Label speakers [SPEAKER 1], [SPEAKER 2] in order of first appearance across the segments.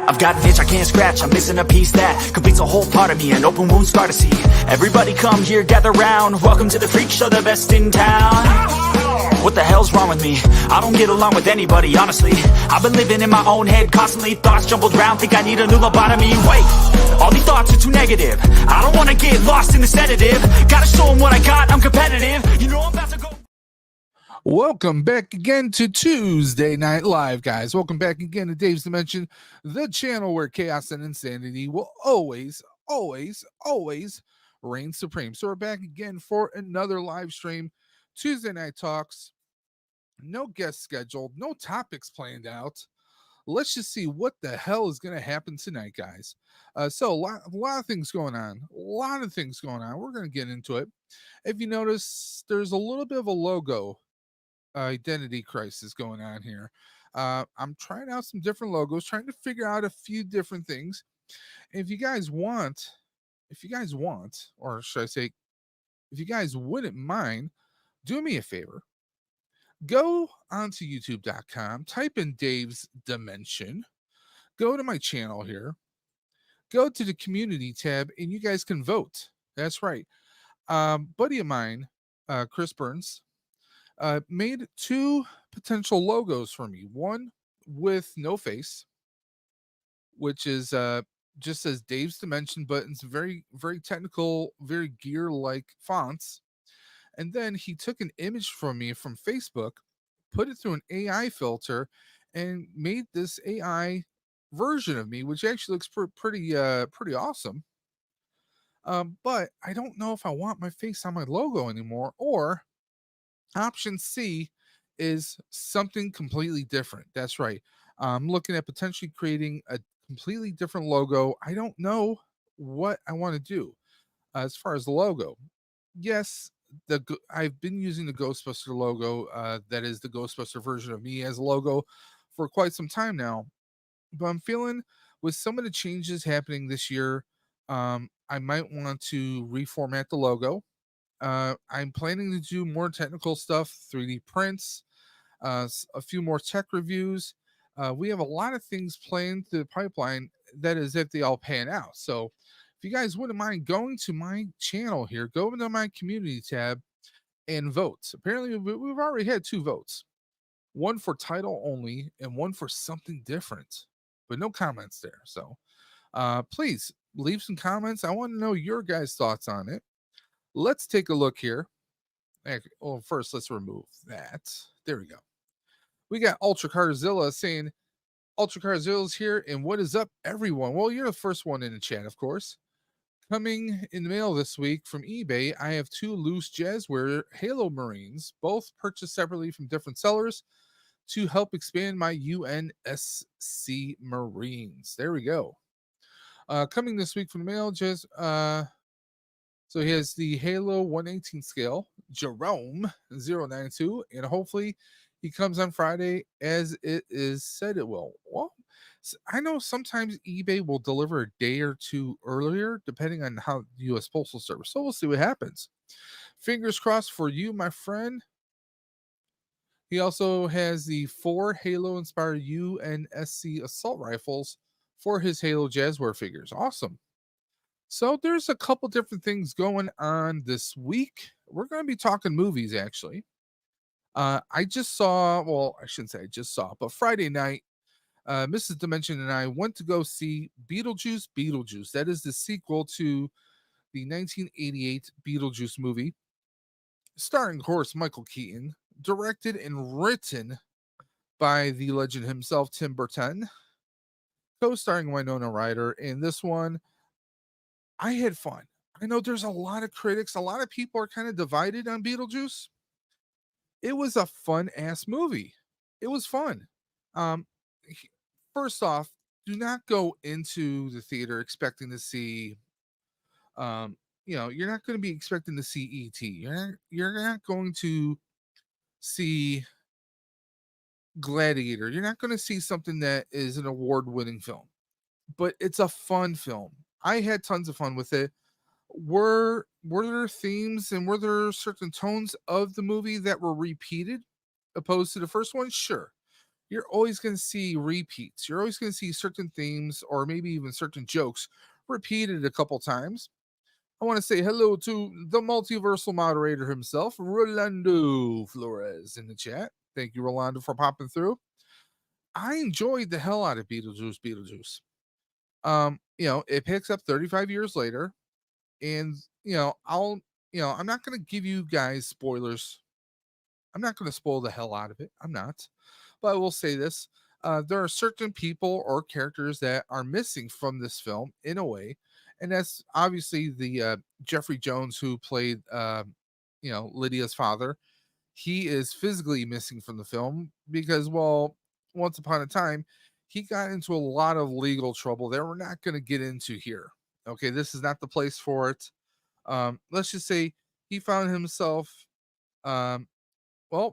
[SPEAKER 1] I've got an itch I can't scratch, I'm missing a piece that completes a whole part of me, an open wound scar to see. Everybody come here, gather round, welcome to the freak show, the best in town. What the hell's wrong with me? I don't get along with anybody, honestly. I've been living in my own head constantly, thoughts jumbled round, think I need a new lobotomy. Wait, all these thoughts are too negative, I don't wanna get lost in the sedative. Gotta show them what I got, I'm competitive. You know I'm about to go.
[SPEAKER 2] Welcome back again to Tuesday Night Live, guys. Welcome back again to Dave's Dimension, the channel where chaos and insanity will always reign supreme. So we're back again for another live stream, Tuesday Night Talks. No guests scheduled, no topics planned out. Let's just see what the hell is going to happen tonight, guys. So a lot of things going on. We're going to get into it. If you notice, there's a little bit of a logo identity crisis going on here. I'm trying out some different logos, trying to figure out a few different things. And if you guys want, or should I say, if you guys wouldn't mind, do me a favor. Go onto youtube.com, type in Dave's Dimension, go to my channel here, go to the community tab, and you guys can vote. That's right. Buddy of mine, Chris Burns, made two potential logos for me. One with no face, which is just says Dave's Dimension, but it's very, very technical, very gear-like fonts. And then he took an image from me from Facebook, put it through an AI filter, and made this AI version of me, which actually looks pretty awesome. But I don't know if I want my face on my logo anymore, or option C is something completely different. That's right. I'm looking at potentially creating a completely different logo. I don't know what I want to do as far as the logo. Yes, I've been using the Ghostbuster logo. That is the Ghostbuster version of me as a logo for quite some time now. But I'm feeling with some of the changes happening this year, I might want to reformat the logo. I'm planning to do more technical stuff, 3D prints, a few more tech reviews. We have a lot of things planned through the pipeline. That is, if they all pan out. So, if you guys wouldn't mind going to my channel here, go into my community tab and vote. Apparently, we've already had 2 votes, one for title only and one for something different, but no comments there. So, please leave some comments. I want to know your guys' thoughts on it. Let's take a look here. Well, first, let's remove that. There we go. We got Ultra Carzilla saying, Ultra Carzilla's here, and what is up, everyone? Well, you're the first one in the chat, of course. Coming in the mail this week from eBay, I have 2 loose Jazzware Halo Marines, both purchased separately from different sellers to help expand my UNSC Marines. There we go. Coming this week from the mail, so he has the Halo 118 scale, Jerome 092, and hopefully he comes on Friday as it is said it will. Well, I know sometimes eBay will deliver a day or 2 earlier, depending on how the U.S. Postal Service. So we'll see what happens. Fingers crossed for you, my friend. He also has the 4 Halo-inspired UNSC assault rifles for his Halo Jazzware figures. Awesome. So there's a couple different things going on this week. We're going to be talking movies, actually. I just saw, well, I shouldn't say I just saw, but Friday night, Mrs. Dimension and I went to go see Beetlejuice. That is the sequel to the 1988 Beetlejuice movie, starring, of course, Michael Keaton, directed and written by the legend himself, Tim Burton, co-starring Winona Ryder. In this one, I had fun. I know there's a lot of critics, a lot of people are kind of divided on Beetlejuice. It was a fun-ass movie. It was fun. First off, do not go into the theater expecting to see, you're not going to be expecting to see E.T. You're not going to see Gladiator. You're not going to see something that is an award-winning film. But it's a fun film. I had tons of fun with it. Were there themes and were there certain tones of the movie that were repeated opposed to the first one? Sure. you're always going to see repeats. You're always going to see certain themes or maybe even certain jokes repeated a couple times. I want to say hello to the multiversal moderator himself, Rolando Flores, in the chat. Thank you, Rolando, for popping through. I enjoyed the hell out of Beetlejuice. It picks up 35 years later, and I'm not gonna give you guys spoilers. I'm not gonna spoil the hell out of it. I'm not. But I will say this. There are certain people or characters that are missing from this film in a way, and that's obviously the Jeffrey Jones who played Lydia's father. He is physically missing from the film because, well, once upon a time, he got into a lot of legal trouble that we're not going to get into here. Okay, this is not the place for it. Let's just say he found himself, um,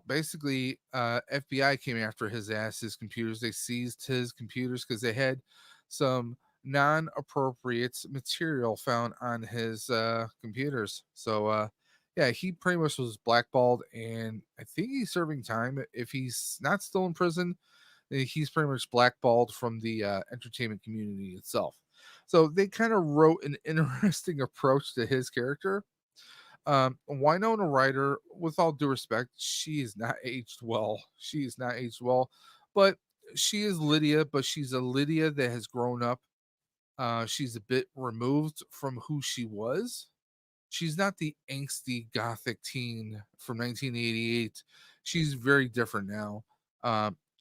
[SPEAKER 2] basically, FBI came after his ass, his computers. They seized his computers because they had some non-appropriate material found on his computers. So, yeah, he pretty much was blackballed, and I think he's serving time. If he's not still in prison, he's pretty much blackballed from the entertainment community itself. So they kind of wrote an interesting approach to his character. Winona Ryder, with all due respect, she is not aged well. She is not aged well, but she is Lydia, but she's a Lydia that has grown up. She's a bit removed from who she was. She's not the angsty gothic teen from 1988. She's very different now.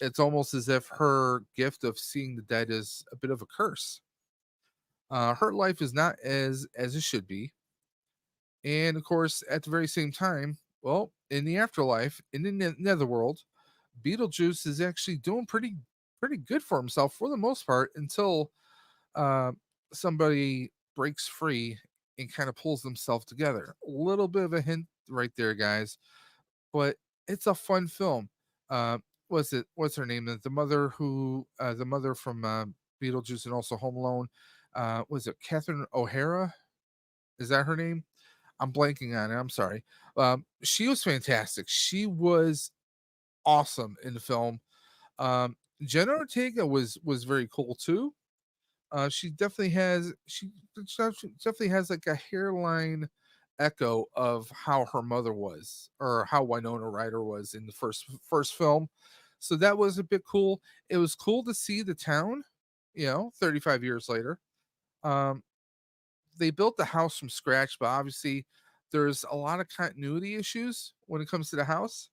[SPEAKER 2] It's almost as if her gift of seeing the dead is a bit of a curse. Her life is not as it should be, and of course, at the very same time, well, in the afterlife, in the netherworld, Beetlejuice is actually doing pretty good for himself for the most part until uh, somebody breaks free and kind of pulls themselves together. A little bit of a hint right there, guys, but it's a fun film. Uh, what's her name? The mother from Beetlejuice and also Home Alone. Was it Catherine O'Hara? Is that her name? I'm blanking on it. I'm sorry. She was fantastic. She was awesome in the film. Jenna Ortega was very cool too. She definitely has like a hairline echo of how her mother was or how Winona Ryder was in the first film. So that was a bit cool. It was cool to see the town, 35 years later. Um, they built the house from scratch, but obviously there's a lot of continuity issues when it comes to the house.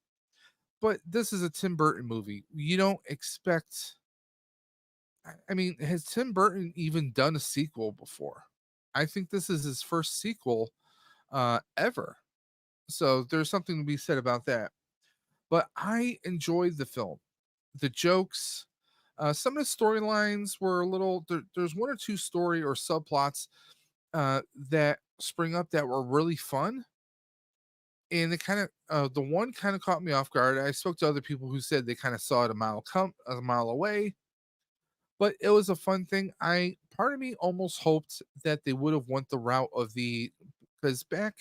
[SPEAKER 2] But this is a Tim Burton movie. You don't expect. I mean, has Tim Burton even done a sequel before? I think this is his first sequel ever. So there's something to be said about that. But I enjoyed the film. The jokes, some of the storylines were a little. There's one or two story or subplots that spring up that were really fun, and it kind of the one kind of caught me off guard. I spoke to other people who said they kind of saw it a mile away, but it was a fun thing. I Part of me almost hoped that they would have went the route of the because back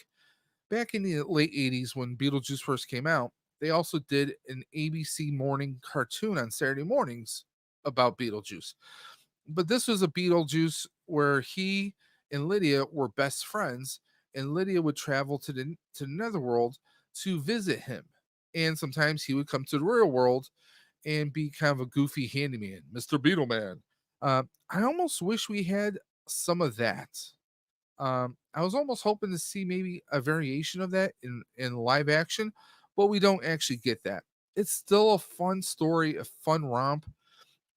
[SPEAKER 2] in the late 80s when Beetlejuice first came out, they also did an ABC morning cartoon on Saturday mornings about Beetlejuice. But this was a Beetlejuice where he and Lydia were best friends, and Lydia would travel to the netherworld to visit him. And sometimes he would come to the real world and be kind of a goofy handyman, Mr. Beetleman. I almost wish we had some of that. I was almost hoping to see maybe a variation of that in live action, but we don't actually get that. It's still a fun story, a fun romp.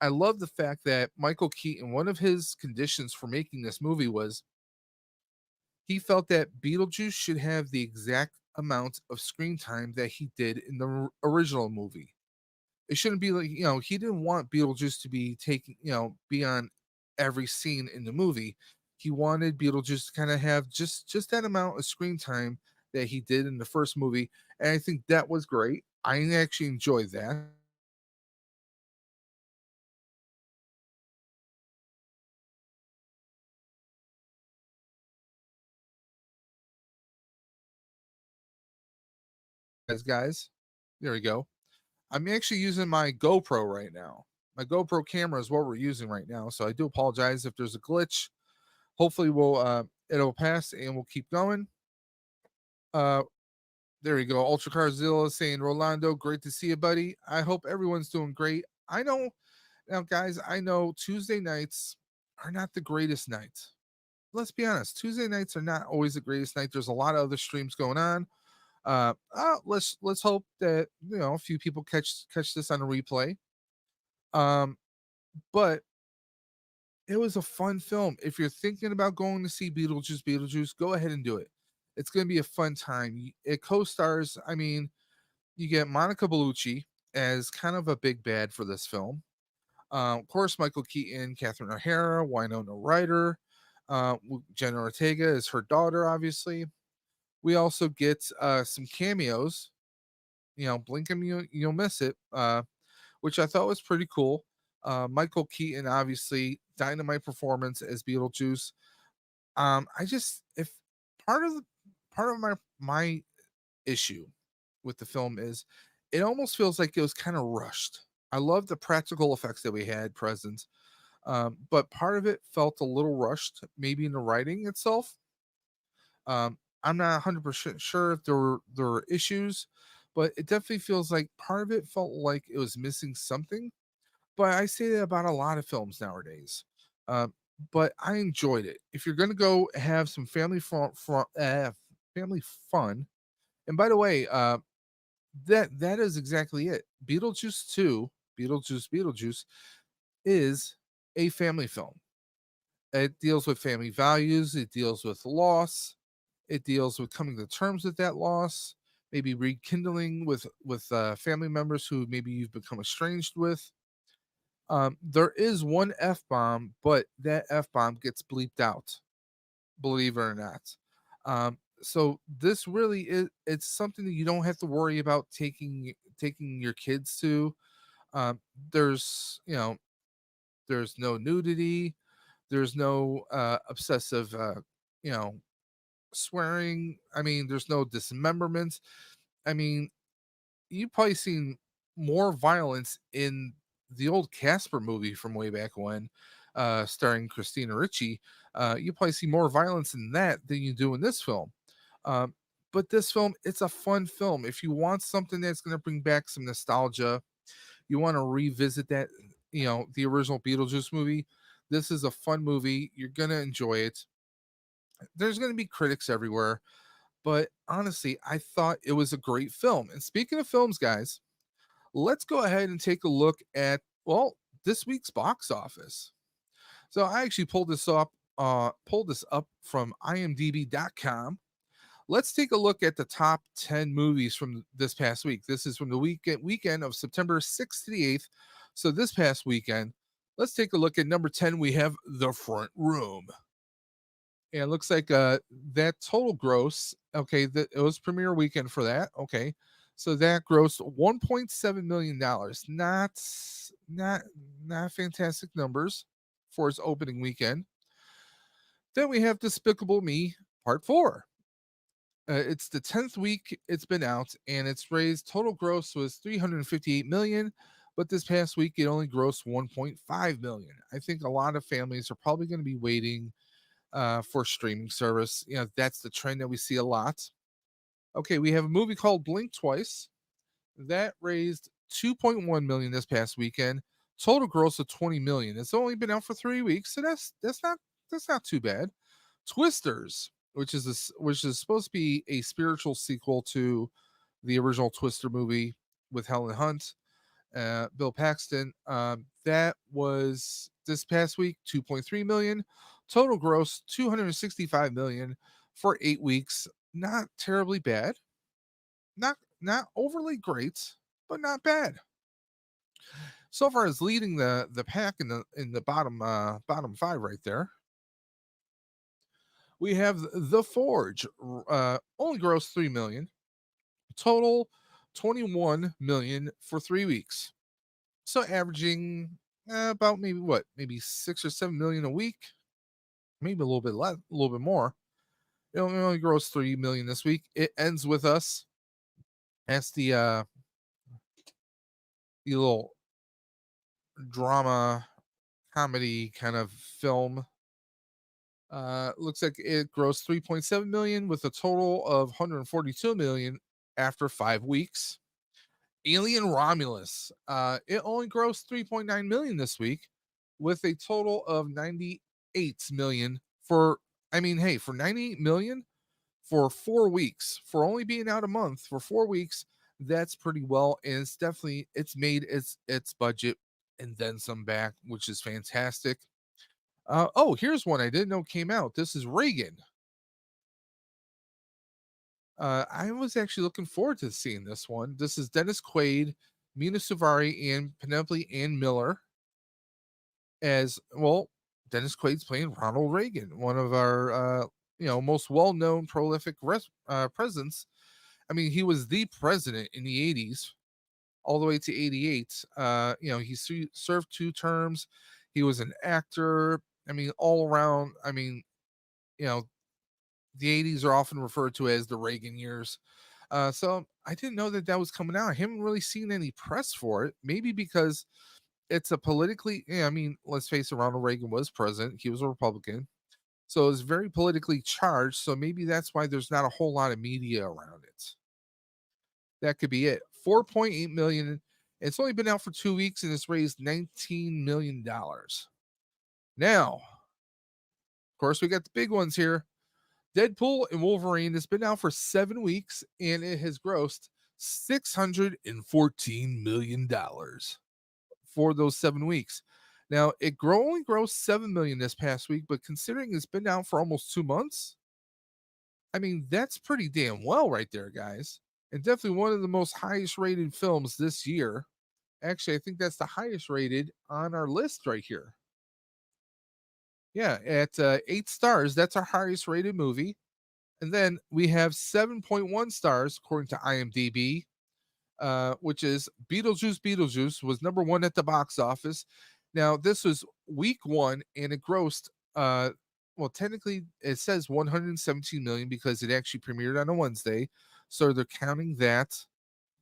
[SPEAKER 2] I love the fact that Michael Keaton, one of his conditions for making this movie was he felt that Beetlejuice should have the exact amount of screen time that he did in the original movie. It shouldn't be like, he didn't want Beetlejuice to be taking, be on every scene in the movie. He wanted Beetlejuice to kind of have just that amount of screen time that he did in the first movie, and I think that was great. I actually enjoyed that. As guys, there we go. I'm actually using my GoPro right now. My GoPro camera is what we're using right now, so I do apologize if there's a glitch. Hopefully, it'll pass and we'll keep going. Uh, there we go. Ultra Carzilla saying, Rolando, great to see you, buddy. I hope everyone's doing great. I know now, guys, I know Tuesday nights are not the greatest nights. Let's be honest, Tuesday nights are not always the greatest night. There's a lot of other streams going on. Let's hope that a few people catch this on a replay. Um, but it was a fun film. If you're thinking about going to see Beetlejuice, go ahead and do it. It's going to be a fun time. It co-stars. I mean, you get Monica Bellucci as kind of a big bad for this film. Of course, Michael Keaton, Catherine O'Hara, Winona Ryder, Jenna Ortega is her daughter. Obviously, we also get some cameos. Blink and you'll miss it, which I thought was pretty cool. Michael Keaton, obviously, dynamite performance as Beetlejuice. I just if part of the part of my issue with the film is it almost feels like it was kind of rushed. I love the practical effects that we had present, but part of it felt a little rushed, maybe in the writing itself. I'm not 100% sure if there were issues, but it definitely feels like part of it felt like it was missing something. But I say that about a lot of films nowadays. Um, but I enjoyed it. If you're gonna go have some family fun, and by the way, that is exactly it. Beetlejuice 2, Beetlejuice is a family film. It deals with family values, it deals with loss, it deals with coming to terms with that loss, maybe rekindling with family members who maybe you've become estranged with. There is one F bomb, but that F bomb gets bleeped out, believe it or not. So this really it's something that you don't have to worry about taking your kids to. Um, there's there's no nudity, there's no obsessive you know swearing. I mean, there's no dismemberment. I mean, you've probably seen more violence in the old Casper movie from way back when, starring Christina Ricci. You probably see more violence in that than you do in this film. Um, but this film, it's a fun film. If you want something that's going to bring back some nostalgia, you want to revisit that, the original Beetlejuice movie. This is a fun movie. You're going to enjoy it. There's going to be critics everywhere, but honestly, I thought it was a great film. And speaking of films, guys, let's go ahead and take a look at this week's box office. So I actually pulled this up from imdb.com. Let's take a look at the top 10 movies from this past week. This is from the weekend of September 6th to the 8th. So this past weekend, let's take a look at number 10. We have The Front Room. And it looks like that total gross, okay, that it was premiere weekend for that. Okay. So that grossed $1.7 million. Not not fantastic numbers for its opening weekend. Then we have Despicable Me Part 4. It's the 10th week it's been out, and its raised total gross was 358 million, but this past week it only grossed 1.5 million. I think a lot of families are probably going to be waiting for streaming service. That's the trend that we see a lot. Okay, we have a movie called Blink Twice that raised 2.1 million this past weekend. Total gross of 20 million. It's only been out for 3 weeks, so that's not too bad. Twisters, which is supposed to be a spiritual sequel to the original Twister movie with Helen Hunt, Bill Paxton. That was this past week 2.3 million. Total gross 265 million for 8 weeks. Not terribly bad. Not overly great, but not bad. So far as leading the pack in the bottom five right there. We have The Forge, only grossed 3 million. Total 21 million for 3 weeks. So averaging about maybe 6 or 7 million a week, maybe a little bit less, a little bit more. It only grows 3 million this week. It ends with us as the the little drama comedy kind of film. Looks like it grossed 3.7 million with a total of 142 million after 5 weeks. Alien Romulus. It only grossed 3.9 million this week with a total of 98 million for, I mean, hey, for 98 million for 4 weeks, for only being out a month for 4 weeks, that's pretty well. And it's definitely, it's made its budget and then some back, which is fantastic. Oh, here's one I didn't know came out. This is Reagan. I was actually looking forward to seeing this one. This is Dennis Quaid, Mina Suvari, and Penelope Ann Miller as well. Dennis Quaid's playing Ronald Reagan, one of our most well-known prolific presidents. I mean, he was the president in the '80s, all the way to '88. He served 2 terms. He was an actor. I mean, all around. I mean, you know, the '80s are often referred to as the Reagan years. So I didn't know that was coming out. I haven't really seen any press for it. Maybe because it's a politically. I mean, let's face it. Ronald Reagan was president. He was a Republican, so it's very politically charged. So maybe that's why there's not a whole lot of media around it. That could be it. 4.8 million. It's only been out for 2 weeks and it's raised $19 million. Now, of course, we got the big ones here. Deadpool and Wolverine has been out for 7 weeks and it has grossed $614 million for those 7 weeks. Now, it only grossed 7 million this past week, but considering it's been out for almost 2 months, I mean, that's pretty damn well right there, guys. And definitely one of the most highest rated films this year. Actually, I think that's the highest rated on our list right here. Yeah, at 8 stars, that's our highest rated movie. And then we have 7.1 stars according to IMDb, which is Beetlejuice. Beetlejuice was number one at the box office. Now, this was week one, and it grossed, well, technically it says 117 million because it actually premiered on a Wednesday. So they're counting that.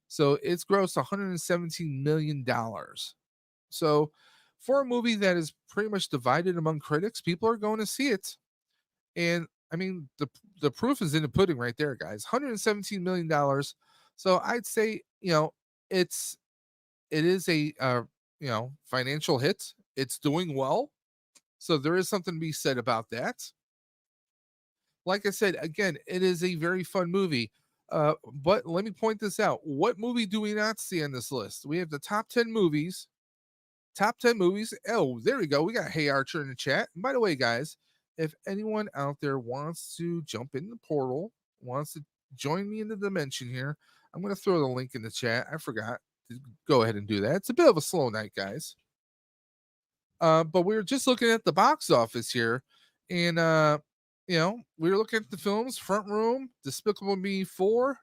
[SPEAKER 2] So it's grossed $117 million. So for a movie that is pretty much divided among critics, people are going to see it. And I mean, the proof is in the pudding right there, guys. $117 million. So I'd say, it's it is a financial hit. It's doing well. So there is something to be said about that. Like I said, again, it is a very fun movie. But let me point this out. What movie do we not see on this list? We have the top 10 movies. Top 10 movies. Oh, there we go. We got Hey Archer in the chat. And by the way, guys, if anyone out there wants to jump in the portal, wants to join me in the dimension here, I'm going to throw the link in the chat. I forgot to go ahead and do that. It's a bit of a slow night, guys. But we were just looking at the box office here, and we were looking at the films Front Room, Despicable Me 4.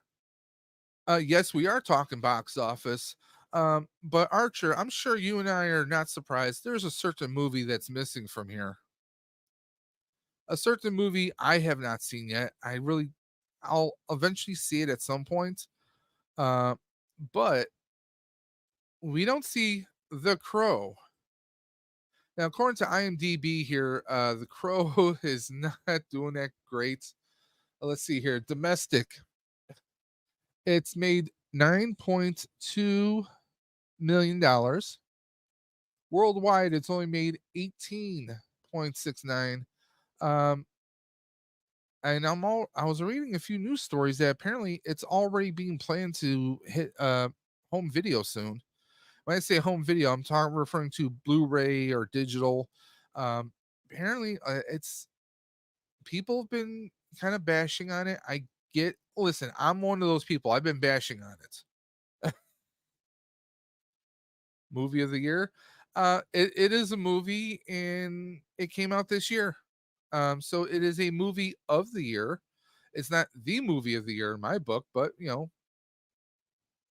[SPEAKER 2] Yes, we are talking box office. But Archer, I'm sure you and I are not surprised. There's a certain movie that's missing from here. A certain movie I have not seen yet. I'll eventually see it at some point. But we don't see The Crow. Now, according to IMDb here, The Crow is not doing that great. Let's see here. Domestic. It's made $9.2 million. Worldwide, it's only made 18.69. And I was reading a few news stories that apparently it's already being planned to hit home video soon. When I say home video, I'm referring to Blu-ray or digital. Apparently, it's people have been kind of bashing on it. Listen, I'm one of those people. I've been bashing on it. Movie of the year. It is a movie and it came out this year. So it is a movie of the year. It's not the movie of the year in my book, but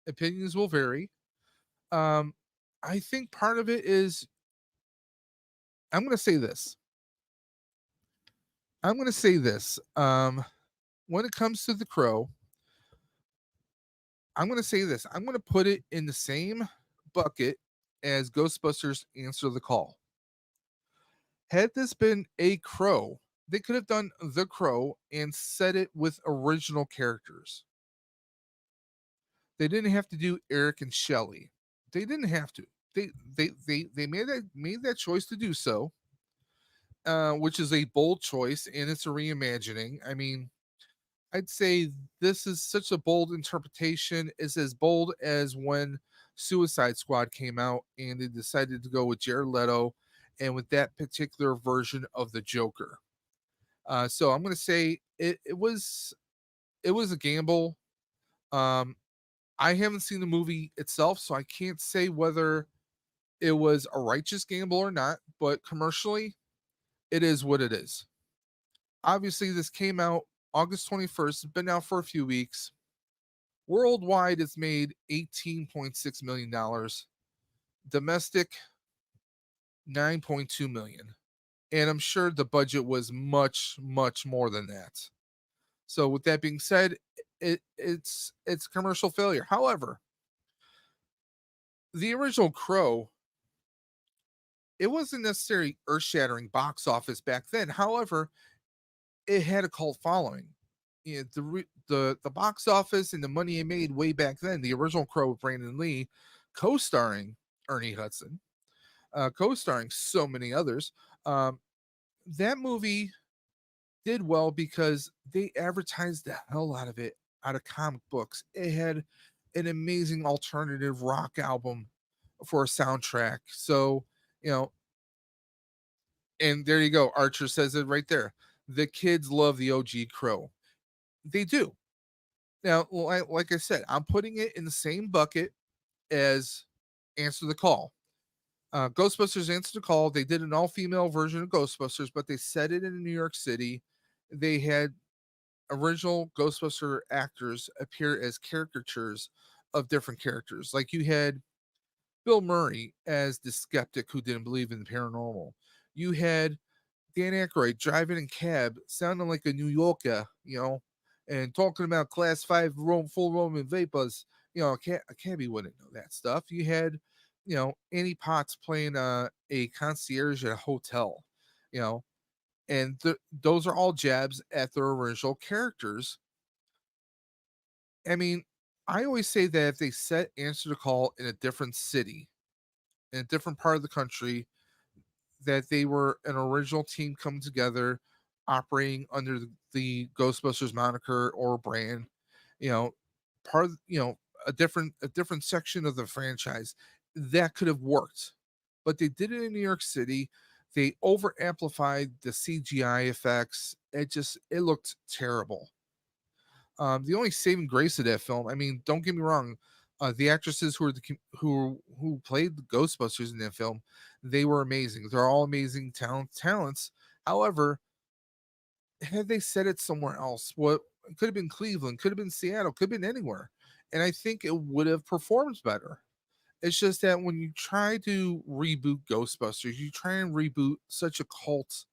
[SPEAKER 2] opinions will vary. I think part of it is I'm going to say this. When it comes to The Crow, I'm going to say this. I'm going to put it in the same bucket as Ghostbusters Answer the Call. Had this been a Crow, they could have done The Crow and set it with original characters. They didn't have to do Eric and Shelley. They didn't have to. They made that choice to do so, which is a bold choice and it's a reimagining. I mean, I'd say this is such a bold interpretation. It's as bold as when Suicide Squad came out and they decided to go with Jared Leto and with that particular version of the Joker. So I'm going to say it was a gamble. Um, I haven't seen the movie itself, so I can't say whether it was a righteous gamble or not. But commercially, it is what it is. Obviously, this came out August 21st. It's been out for a few weeks. Worldwide, it's made $18.6 million. Domestic, 9.2 million. And I'm sure the budget was much, much more than that. So, with that being said, it's commercial failure. However, the original Crow, it wasn't necessarily earth-shattering box office back then. However, it had a cult following. You know, the box office and the money it made way back then. The original Crow with Brandon Lee, co-starring Ernie Hudson, co-starring so many others. Um, that movie did well because they advertised the hell out of it out of comic books. It had an amazing alternative rock album for a soundtrack. So, you know, and there you go. Archer says it right there. The kids love the OG Crow. They do. Now, like I said, I'm putting it in the same bucket as Answer the Call. Ghostbusters Answer the Call. They did an all female version of Ghostbusters, but they set it in New York City. They had original Ghostbuster actors appear as caricatures of different characters. Like you had Bill Murray as the skeptic who didn't believe in the paranormal. You had Dan Aykroyd driving in cab, sounding like a New Yorker, and talking about class five full Roman vapors. A cabbie wouldn't know that stuff. You had, Annie Potts playing a concierge at a hotel, you know, and those are all jabs at their original characters. I mean, I always say that if they set Answer the Call in a different city, in a different part of the country, that they were an original team come together, operating under the Ghostbusters moniker or brand, you know, part of, a different section of the franchise, that could have worked. But they did it in New York City. They over amplified the CGI effects. It looked terrible. The only saving grace of that film, I mean, don't get me wrong, the actresses who played the Ghostbusters in that film, they were amazing. They're all amazing talents. However, had they set it somewhere else, what it could have been Cleveland, could have been Seattle, could have been anywhere, and I think it would have performed better. It's just that when you try to reboot Ghostbusters, you try and reboot such a cult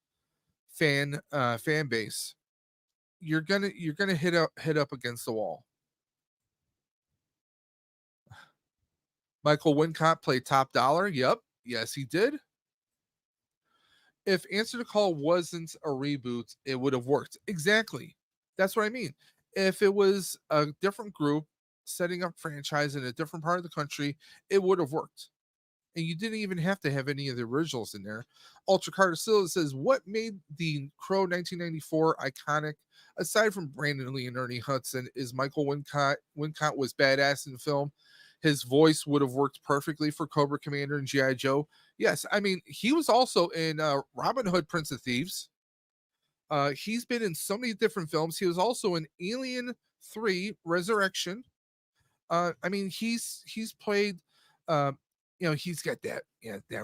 [SPEAKER 2] fan base, you're gonna hit up against the wall. Michael Wincott played Top Dollar. Yep. Yes, he did. If Answer the Call wasn't a reboot, it would have worked. Exactly. That's what I mean. If it was a different group setting up franchise in a different part of the country, it would have worked. And you didn't even have to have any of the originals in there. Ultra Carter Silva says, what made the Crow 1994 iconic, aside from Brandon Lee and Ernie Hudson, is Michael Wincott. Wincott was badass in the film. His voice would have worked perfectly for Cobra Commander and G.I. Joe. Yes, I mean, he was also in Robin Hood, Prince of Thieves. He's been in so many different films. He was also in Alien 3 Resurrection. I mean, he's played uh, he's got that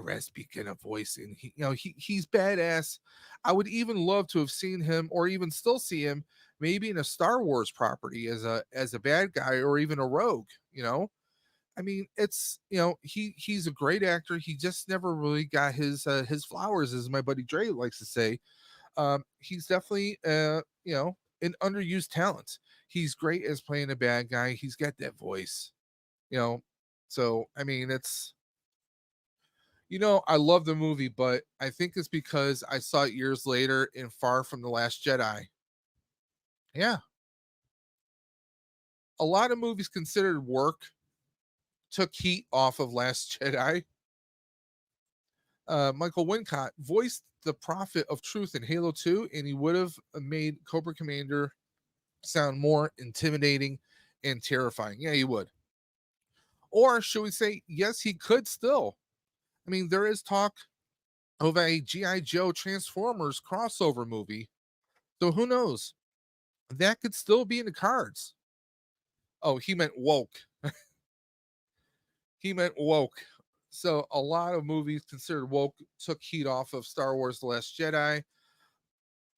[SPEAKER 2] raspy kind of voice, and he's badass. I would even love to have seen him, or even still see him, maybe in a Star Wars property as a bad guy, or even a rogue. I mean, it's he's a great actor. He just never really got his flowers, as my buddy Dre likes to say. He's definitely an underused talent. He's great as playing a bad guy. He's got that voice. You know, So, I mean, I love the movie, but I think it's because I saw it years later in Far From the Last Jedi. Yeah. A lot of movies considered work took heat off of Last Jedi. Michael Wincott voiced the Prophet of Truth in Halo 2, and he would have made Cobra Commander sound more intimidating and terrifying. Yeah, he would. Or should we say, yes, he could still. I mean, there is talk of a G.I. Joe Transformers crossover movie. So who knows? That could still be in the cards. Oh, he meant woke. He meant woke. So a lot of movies considered woke took heat off of Star Wars The Last Jedi.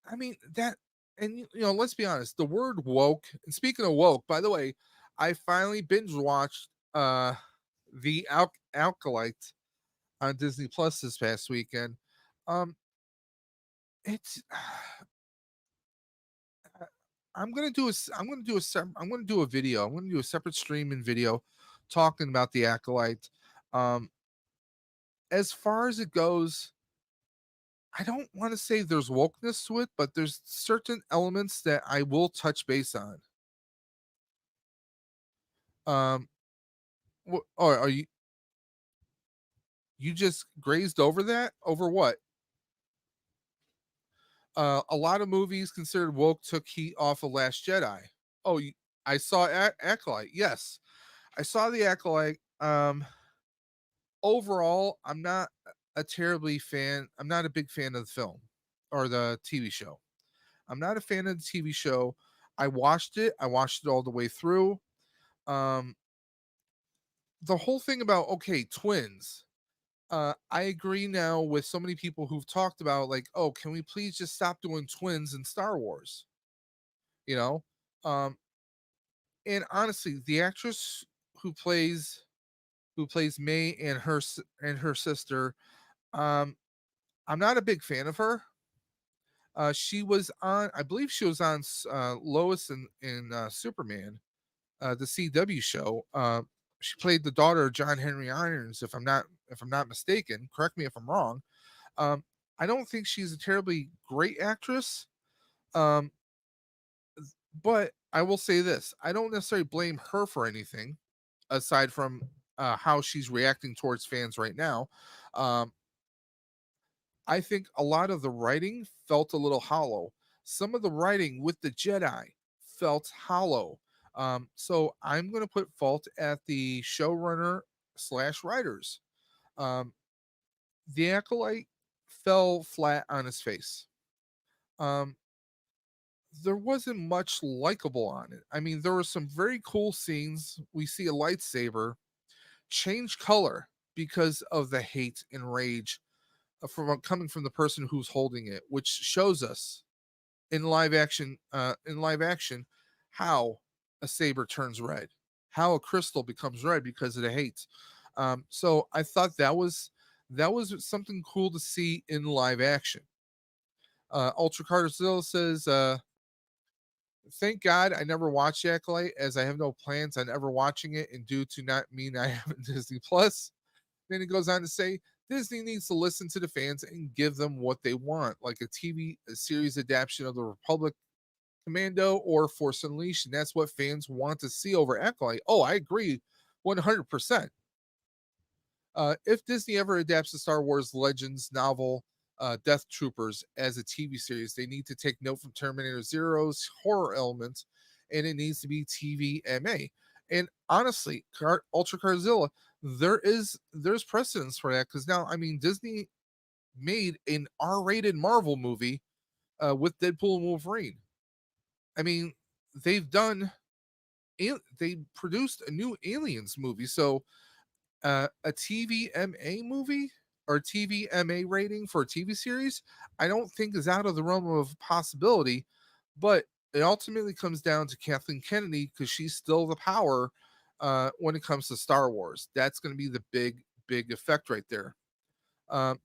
[SPEAKER 2] I mean, that, and let's be honest, the word woke, and speaking of woke, by the way, I finally binge watched the Alkalite on Disney Plus this past weekend. Um, it's I'm gonna do a video. I'm gonna do a separate stream and video talking about the Acolyte. Um, as far as it goes, I don't want to say there's wokeness to it, but there's certain elements that I will touch base on. Um, or are you just grazed over that? Over what? A lot of movies considered woke took heat off of Last Jedi. Oh, I saw Acolyte. Yes, I saw the Acolyte. Overall, I'm not a terribly fan. I'm not a big fan of the film or the TV show. I'm not a fan of the TV show. I watched it. I watched it all the way through. Um, the whole thing about okay, twins. I agree now with so many people who've talked about like, oh, can we please just stop doing twins in Star Wars? You know, um, and honestly, the actress who plays May and her sister, um, I'm not a big fan of her. She was on, I believe she was on Lois in Superman, the CW show. She played the daughter of John Henry Irons, if I'm not mistaken. Correct me if I'm wrong. Um, I don't think she's a terribly great actress. Um, but I will say this: I don't necessarily blame her for anything, aside from how she's reacting towards fans right now. Um, I think a lot of the writing felt a little hollow. Some of the writing with the Jedi felt hollow. So I'm going to put fault at the showrunner slash writers. Um, the Acolyte fell flat on his face. Um, there wasn't much likable on it. I mean, there were some very cool scenes. We see a lightsaber change color because of the hate and rage from coming from the person who's holding it, which shows us in live action how a saber turns red, how a crystal becomes red because of the hate. So I thought that was something cool to see in live action. Ultra Carzilla says, "Thank God I never watched Acolyte, as I have no plans on ever watching it, and due to not mean I have Disney Plus." Then he goes on to say, Disney needs to listen to the fans and give them what they want, like a series adaptation of the Republic Commando or Force Unleashed. And that's what fans want to see over Acolyte. Oh, I agree 100%. If Disney ever adapts the Star Wars Legends novel, Death Troopers, as a TV series, they need to take note from Terminator Zero's horror elements, and it needs to be TVMA. And honestly, Ultra Carzilla, there's precedence for that because now, I mean, Disney made an R-rated Marvel movie with Deadpool and Wolverine. I mean, they've done they produced a new Aliens movie, so a TVMA movie or TVMA rating for a TV series, I don't think is out of the realm of possibility. But it ultimately comes down to Kathleen Kennedy because she's still the power when it comes to Star Wars. That's going to be the big effect right there. Um,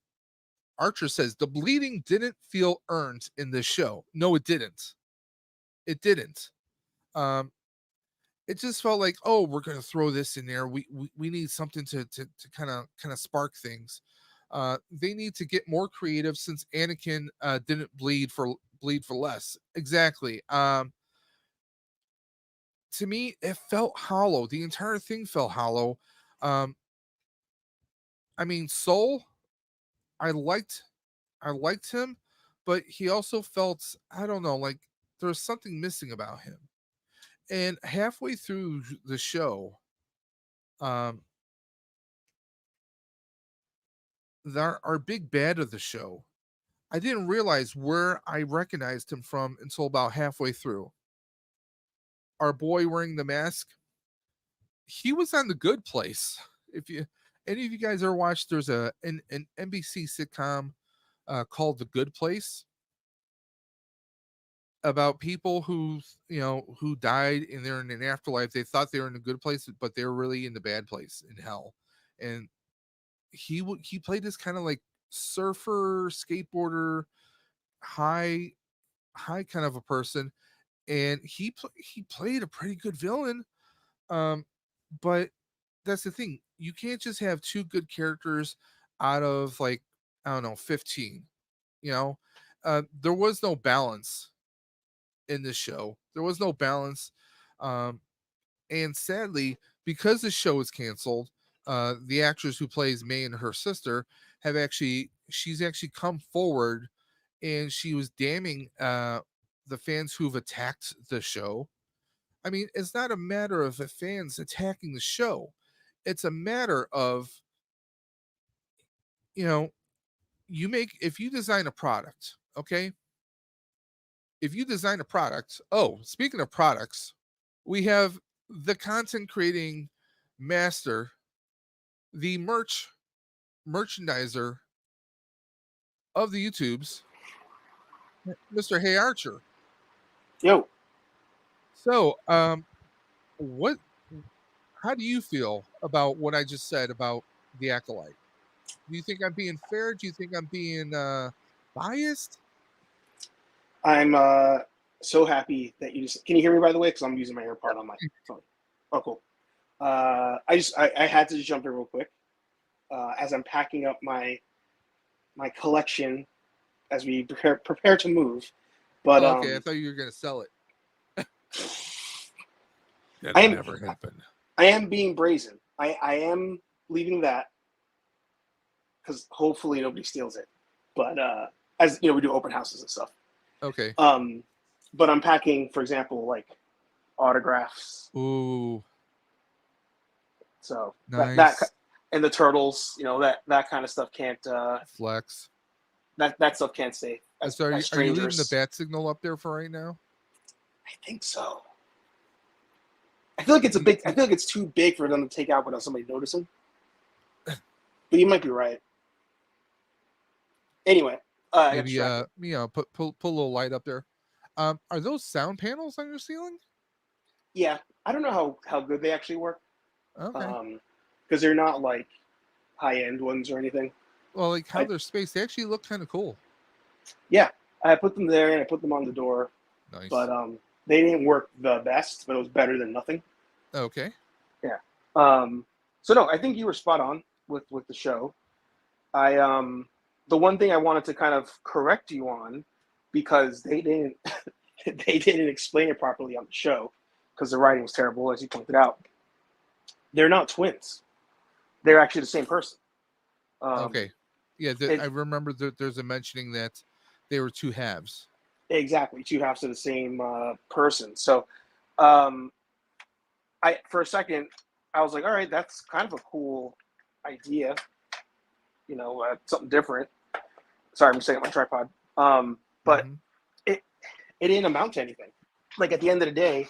[SPEAKER 2] Archer says the bleeding didn't feel earned in this show. No, it didn't. It didn't. Um, it just felt like, oh, we're gonna throw this in there. We need something to kind of spark things. They need to get more creative since Anakin didn't bleed for less. Exactly. To me, it felt hollow. The entire thing felt hollow. Um, I mean, Soul, I liked I liked him, but he also felt, I don't know, like there was something missing about him. And halfway through the show, um, our big bad of the show, I didn't realize where I recognized him from until about halfway through. Our boy wearing the mask, he was on The Good Place. If you any of you guys ever watched, there's an NBC sitcom called The Good Place about people who who died and they're in an afterlife. They thought they were in a good place, but they were really in the bad place in hell. And he played this kind of like surfer, skateboarder, high high kind of a person, and he played a pretty good villain. Um, but that's the thing. You can't just have two good characters out of like, I don't know, 15. You know, there was no balance in this show. There was no balance. Um, and sadly, because the show is canceled, the actress who plays May and her sister she's actually come forward, and she was damning the fans who've attacked the show. I mean, it's not a matter of the fans attacking the show. It's a matter of, you know, if you design a product, okay? If you design a product, oh, speaking of products, we have the content creating master, the merchandiser of the YouTubes, Mr. Hey Archer.
[SPEAKER 3] Yo,
[SPEAKER 2] So, what how do you feel about what I just said about the acolyte? Do you think I'm being fair? Do you think I'm being biased?
[SPEAKER 3] I'm so happy that you just. Can you hear me, by the way? Because I'm using my AirPod on my phone. Oh, cool. I had to just jump in real quick as I'm packing up my collection as we prepare to move. But
[SPEAKER 2] Oh, okay, I thought you were gonna sell it.
[SPEAKER 3] I
[SPEAKER 2] That'll
[SPEAKER 3] am
[SPEAKER 2] never happen.
[SPEAKER 3] I am being brazen. I am leaving that because hopefully nobody steals it. But as you know, we do open houses and stuff.
[SPEAKER 2] Okay.
[SPEAKER 3] But I'm packing, for example, like autographs.
[SPEAKER 2] Ooh,
[SPEAKER 3] So that
[SPEAKER 2] nice.
[SPEAKER 3] and the turtles, you know, that kind of stuff can't
[SPEAKER 2] Flex.
[SPEAKER 3] that stuff can't stay
[SPEAKER 2] So
[SPEAKER 3] as
[SPEAKER 2] are you leaving the
[SPEAKER 3] strangers.
[SPEAKER 2] bat signal up there for right now?
[SPEAKER 3] I think so. I feel like it's a
[SPEAKER 2] You,
[SPEAKER 3] big. I feel like it's too big for them to take out without somebody noticing. But you might be right. Anyway, I got
[SPEAKER 2] maybe
[SPEAKER 3] distracted.
[SPEAKER 2] put a little light up there. Are those sound panels on your ceiling?
[SPEAKER 3] Yeah, I don't know how good they actually work.
[SPEAKER 2] Okay.
[SPEAKER 3] Because they're not like high end ones or anything.
[SPEAKER 2] Well, like how
[SPEAKER 3] I
[SPEAKER 2] they're spaced, they actually look kind of cool.
[SPEAKER 3] Yeah, I put them there and I put them on the door,
[SPEAKER 2] Nice.
[SPEAKER 3] but they didn't work the best, but it was better than nothing.
[SPEAKER 2] Okay.
[SPEAKER 3] Yeah. So no, I think you were spot on with the show. I the one thing I wanted to kind of correct you on because they didn't they didn't explain it properly on the show because the writing was terrible, as you pointed out. They're not twins. They're actually the same person.
[SPEAKER 2] Okay. Yeah, I
[SPEAKER 3] It,
[SPEAKER 2] remember there's a mentioning that they were two halves.
[SPEAKER 3] exactly, two halves of the same person. So, um, I for a second I was like, all right, that's kind of a cool idea. You know, something different. Sorry, I'm sitting on my tripod. But
[SPEAKER 2] Mm-hmm.
[SPEAKER 3] it it didn't amount to anything. Like at the end of the day,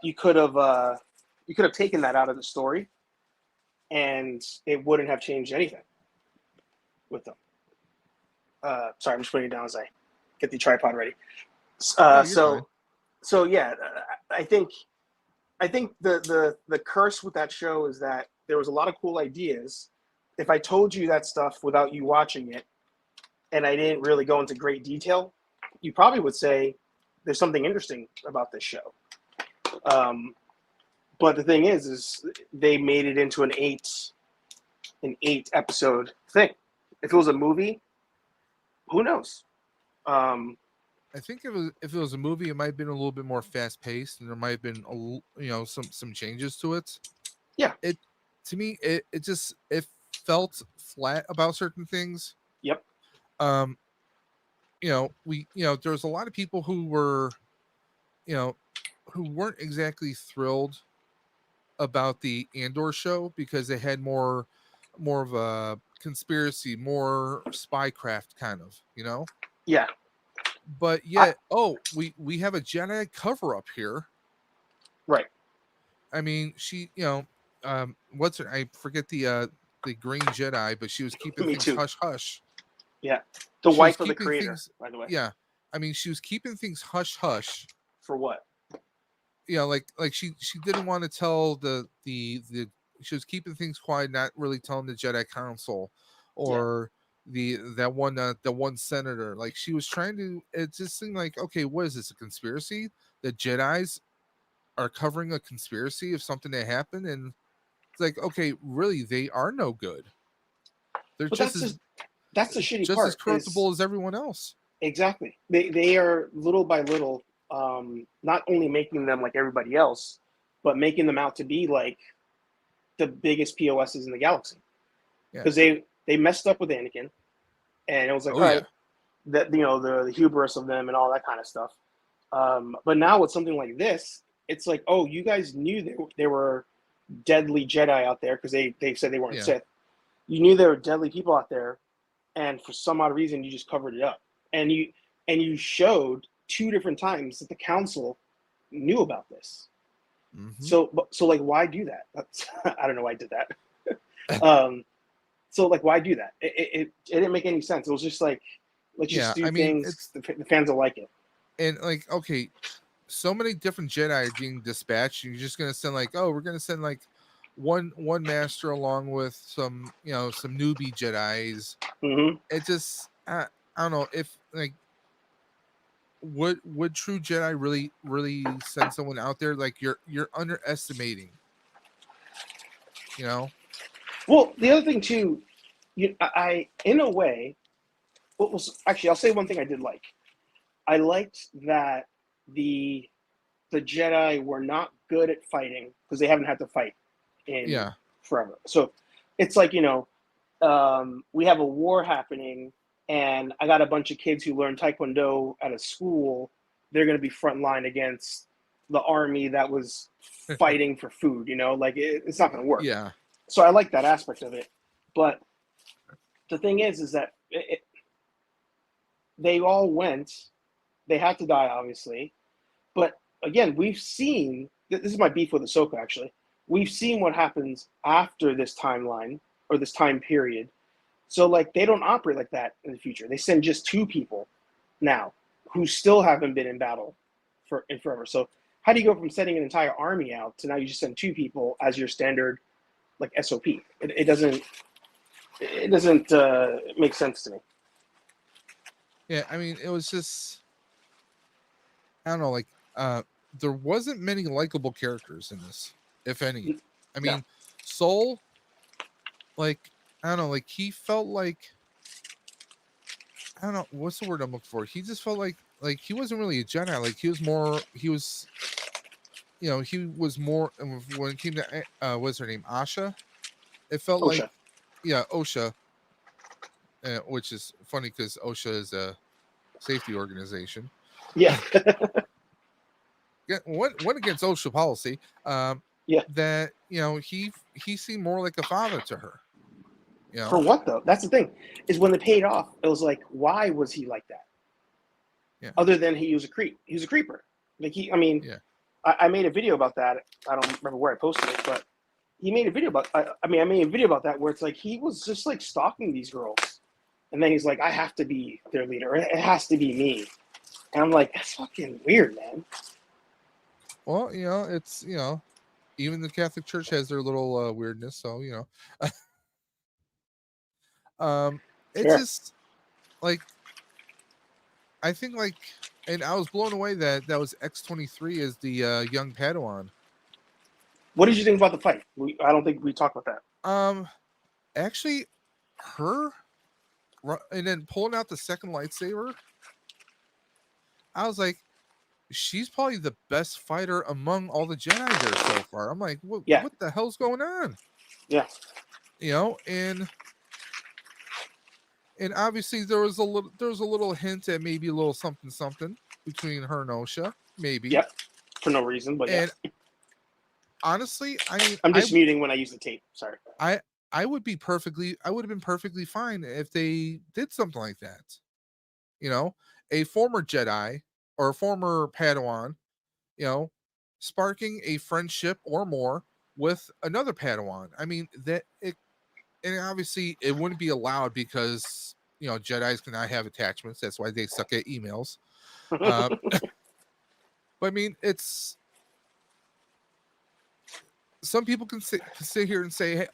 [SPEAKER 3] you could have taken that out of the story, and it wouldn't have changed anything with them. Sorry, I'm just putting it down as I get the tripod ready.
[SPEAKER 2] Oh, you're fine.
[SPEAKER 3] So yeah, I think the curse with that show is that there was a lot of cool ideas. If I told you that stuff without you watching it, and I didn't really go into great detail, you probably would say there's something interesting about this show. But the thing is they made it into an eight episode thing. If it was a movie, who knows?
[SPEAKER 2] I think if it was a movie, it might have been a little bit more fast paced, and there might have been some changes to it.
[SPEAKER 3] Yeah.
[SPEAKER 2] It to me it felt flat about certain things.
[SPEAKER 3] Yep.
[SPEAKER 2] There was a lot of people who were, who weren't exactly thrilled about the Andor show because they had more of a conspiracy, more spycraft kind of,
[SPEAKER 3] Yeah.
[SPEAKER 2] But yet, we have a Jedi cover up here.
[SPEAKER 3] Right.
[SPEAKER 2] I mean, she, what's her? I forget the Green Jedi, but she was keeping
[SPEAKER 3] Me
[SPEAKER 2] things
[SPEAKER 3] too.
[SPEAKER 2] hush hush.
[SPEAKER 3] Yeah. The
[SPEAKER 2] She was
[SPEAKER 3] wife of the
[SPEAKER 2] keeping
[SPEAKER 3] creator,
[SPEAKER 2] things,
[SPEAKER 3] by the way.
[SPEAKER 2] yeah. I mean, she was keeping things hush hush.
[SPEAKER 3] For what?
[SPEAKER 2] Like she didn't want to tell the she was keeping things quiet, not really telling the Jedi Council or the one senator. Like she was trying to. It just seemed like, okay, what is this, a conspiracy? The Jedi's are covering a conspiracy of something that happened, and it's like, okay, really, they are no good. They're
[SPEAKER 3] But
[SPEAKER 2] just
[SPEAKER 3] that's the shitty
[SPEAKER 2] just
[SPEAKER 3] part.
[SPEAKER 2] as corruptible as everyone else.
[SPEAKER 3] Exactly. They are little by little, not only making them like everybody else, but making them out to be like the biggest POSs in the galaxy. Because they messed up with Anakin, and it was like, all right, that the hubris of them and all that kind of stuff. But now with something like this, it's like, oh, you guys knew there were deadly Jedi out there because they said they weren't Sith. You knew there were deadly people out there, and for some odd reason, you just covered it up. And you showed 2 different times that the council knew about this. Mm-hmm. So like, why do that? I don't know why I did that. So like, why do that? It didn't make any sense. It was just like, let's just do things. The fans will like it.
[SPEAKER 2] And like, okay, so many different Jedi are being dispatched. You're just gonna send like, oh, we're gonna send like one master along with some some newbie Jedis.
[SPEAKER 3] Mm-hmm.
[SPEAKER 2] It just I don't know if like would true Jedi really send someone out there? Like you're underestimating.
[SPEAKER 3] Well, the other thing too, I in a way, what was actually, I'll say one thing I did like. I liked that the Jedi were not good at fighting because they haven't had to fight in forever. So it's like, we have a war happening, and I got a bunch of kids who learn Taekwondo at a school. They're going to be frontline against the army that was fighting for food. Like it's not going to work.
[SPEAKER 2] Yeah.
[SPEAKER 3] So I like that aspect of it, but the thing is that they all went. They had to die, obviously, but again, we've seen. This is my beef with Ahsoka. Actually, we've seen what happens after this timeline or this time period. So, like, they don't operate like that in the future. They send just 2 people now who still haven't been in battle in forever. So, how do you go from sending an entire army out to now you just send 2 people as your standard, like, SOP? It doesn't make sense to me.
[SPEAKER 2] Yeah, I mean, it was just, I don't know, like, there wasn't many likable characters in this, if any. I mean, Soul, like, I don't know, like, he felt like, I don't know, what's the word I'm looking for? He just felt like he wasn't really a Jedi. Like, he was more when it came to, what's her name? Asha? It felt
[SPEAKER 3] Osha.
[SPEAKER 2] like, Osha, which is funny because OSHA is a safety organization.
[SPEAKER 3] Yeah.
[SPEAKER 2] One against OSHA policy. That he seemed more like a father to her.
[SPEAKER 3] For what though? That's the thing. Is when they paid off, it was like, why was he like that?
[SPEAKER 2] Yeah.
[SPEAKER 3] Other than he was a creep. He was a creeper. Like I made a video about that. I don't remember where I posted it, but he made a video about. I made a video about that where it's like he was just like stalking these girls, and then he's like, I have to be their leader. It has to be me. And I'm like, that's fucking weird, man.
[SPEAKER 2] Well, it's even the Catholic Church has their little weirdness, so it's just like, I think, like, and I was blown away that was X-23 as the young Padawan.
[SPEAKER 3] What did you think about the fight? I don't think we talked about that.
[SPEAKER 2] Actually, her and then pulling out the second lightsaber, I was like, she's probably the best fighter among all the Jedi there so far. I'm like, what
[SPEAKER 3] Yeah.
[SPEAKER 2] what the hell's going on?
[SPEAKER 3] Yeah.
[SPEAKER 2] And obviously there was a little hint at maybe a little something between her and Osha, maybe.
[SPEAKER 3] Yep. For no reason, but yeah.
[SPEAKER 2] And honestly, I mean,
[SPEAKER 3] I'm just muting when I use the tape. Sorry.
[SPEAKER 2] I would have been perfectly fine if they did something like that. A former Jedi or a former Padawan, sparking a friendship or more with another Padawan. I mean, and obviously it wouldn't be allowed because Jedis cannot have attachments. That's why they suck at emails. But I mean, it's some people can sit here and say, "Hey,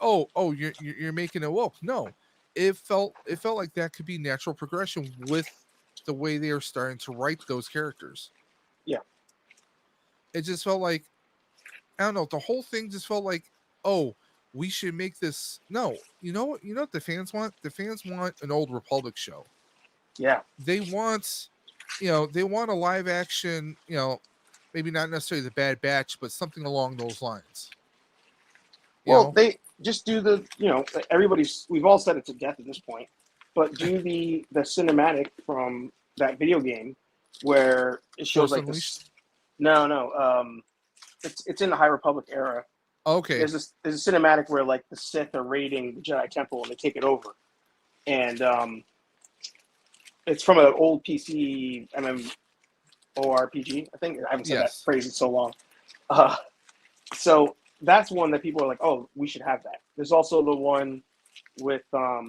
[SPEAKER 2] you're making it woke." No, it felt like that could be natural progression with the way they are starting to write those characters.
[SPEAKER 3] Yeah.
[SPEAKER 2] It just felt like, I don't know. The whole thing just felt like, oh, we should make this. No, you know what the fans want? The fans want an Old Republic show.
[SPEAKER 3] Yeah.
[SPEAKER 2] They want, they want a live action. Maybe not necessarily the Bad Batch, but something along those lines.
[SPEAKER 3] Well, they just do the, we've all said it to death at this point, but do the cinematic from that video game where it shows
[SPEAKER 2] Force
[SPEAKER 3] like
[SPEAKER 2] Unleashed?
[SPEAKER 3] this. No. It's in the High Republic era.
[SPEAKER 2] Okay.
[SPEAKER 3] There's a cinematic where like the Sith are raiding the Jedi Temple and they take it over, and it's from an old PC MMORPG. I think I haven't said that phrase in so long. So that's one that people are like, oh, we should have that. There's also the one with I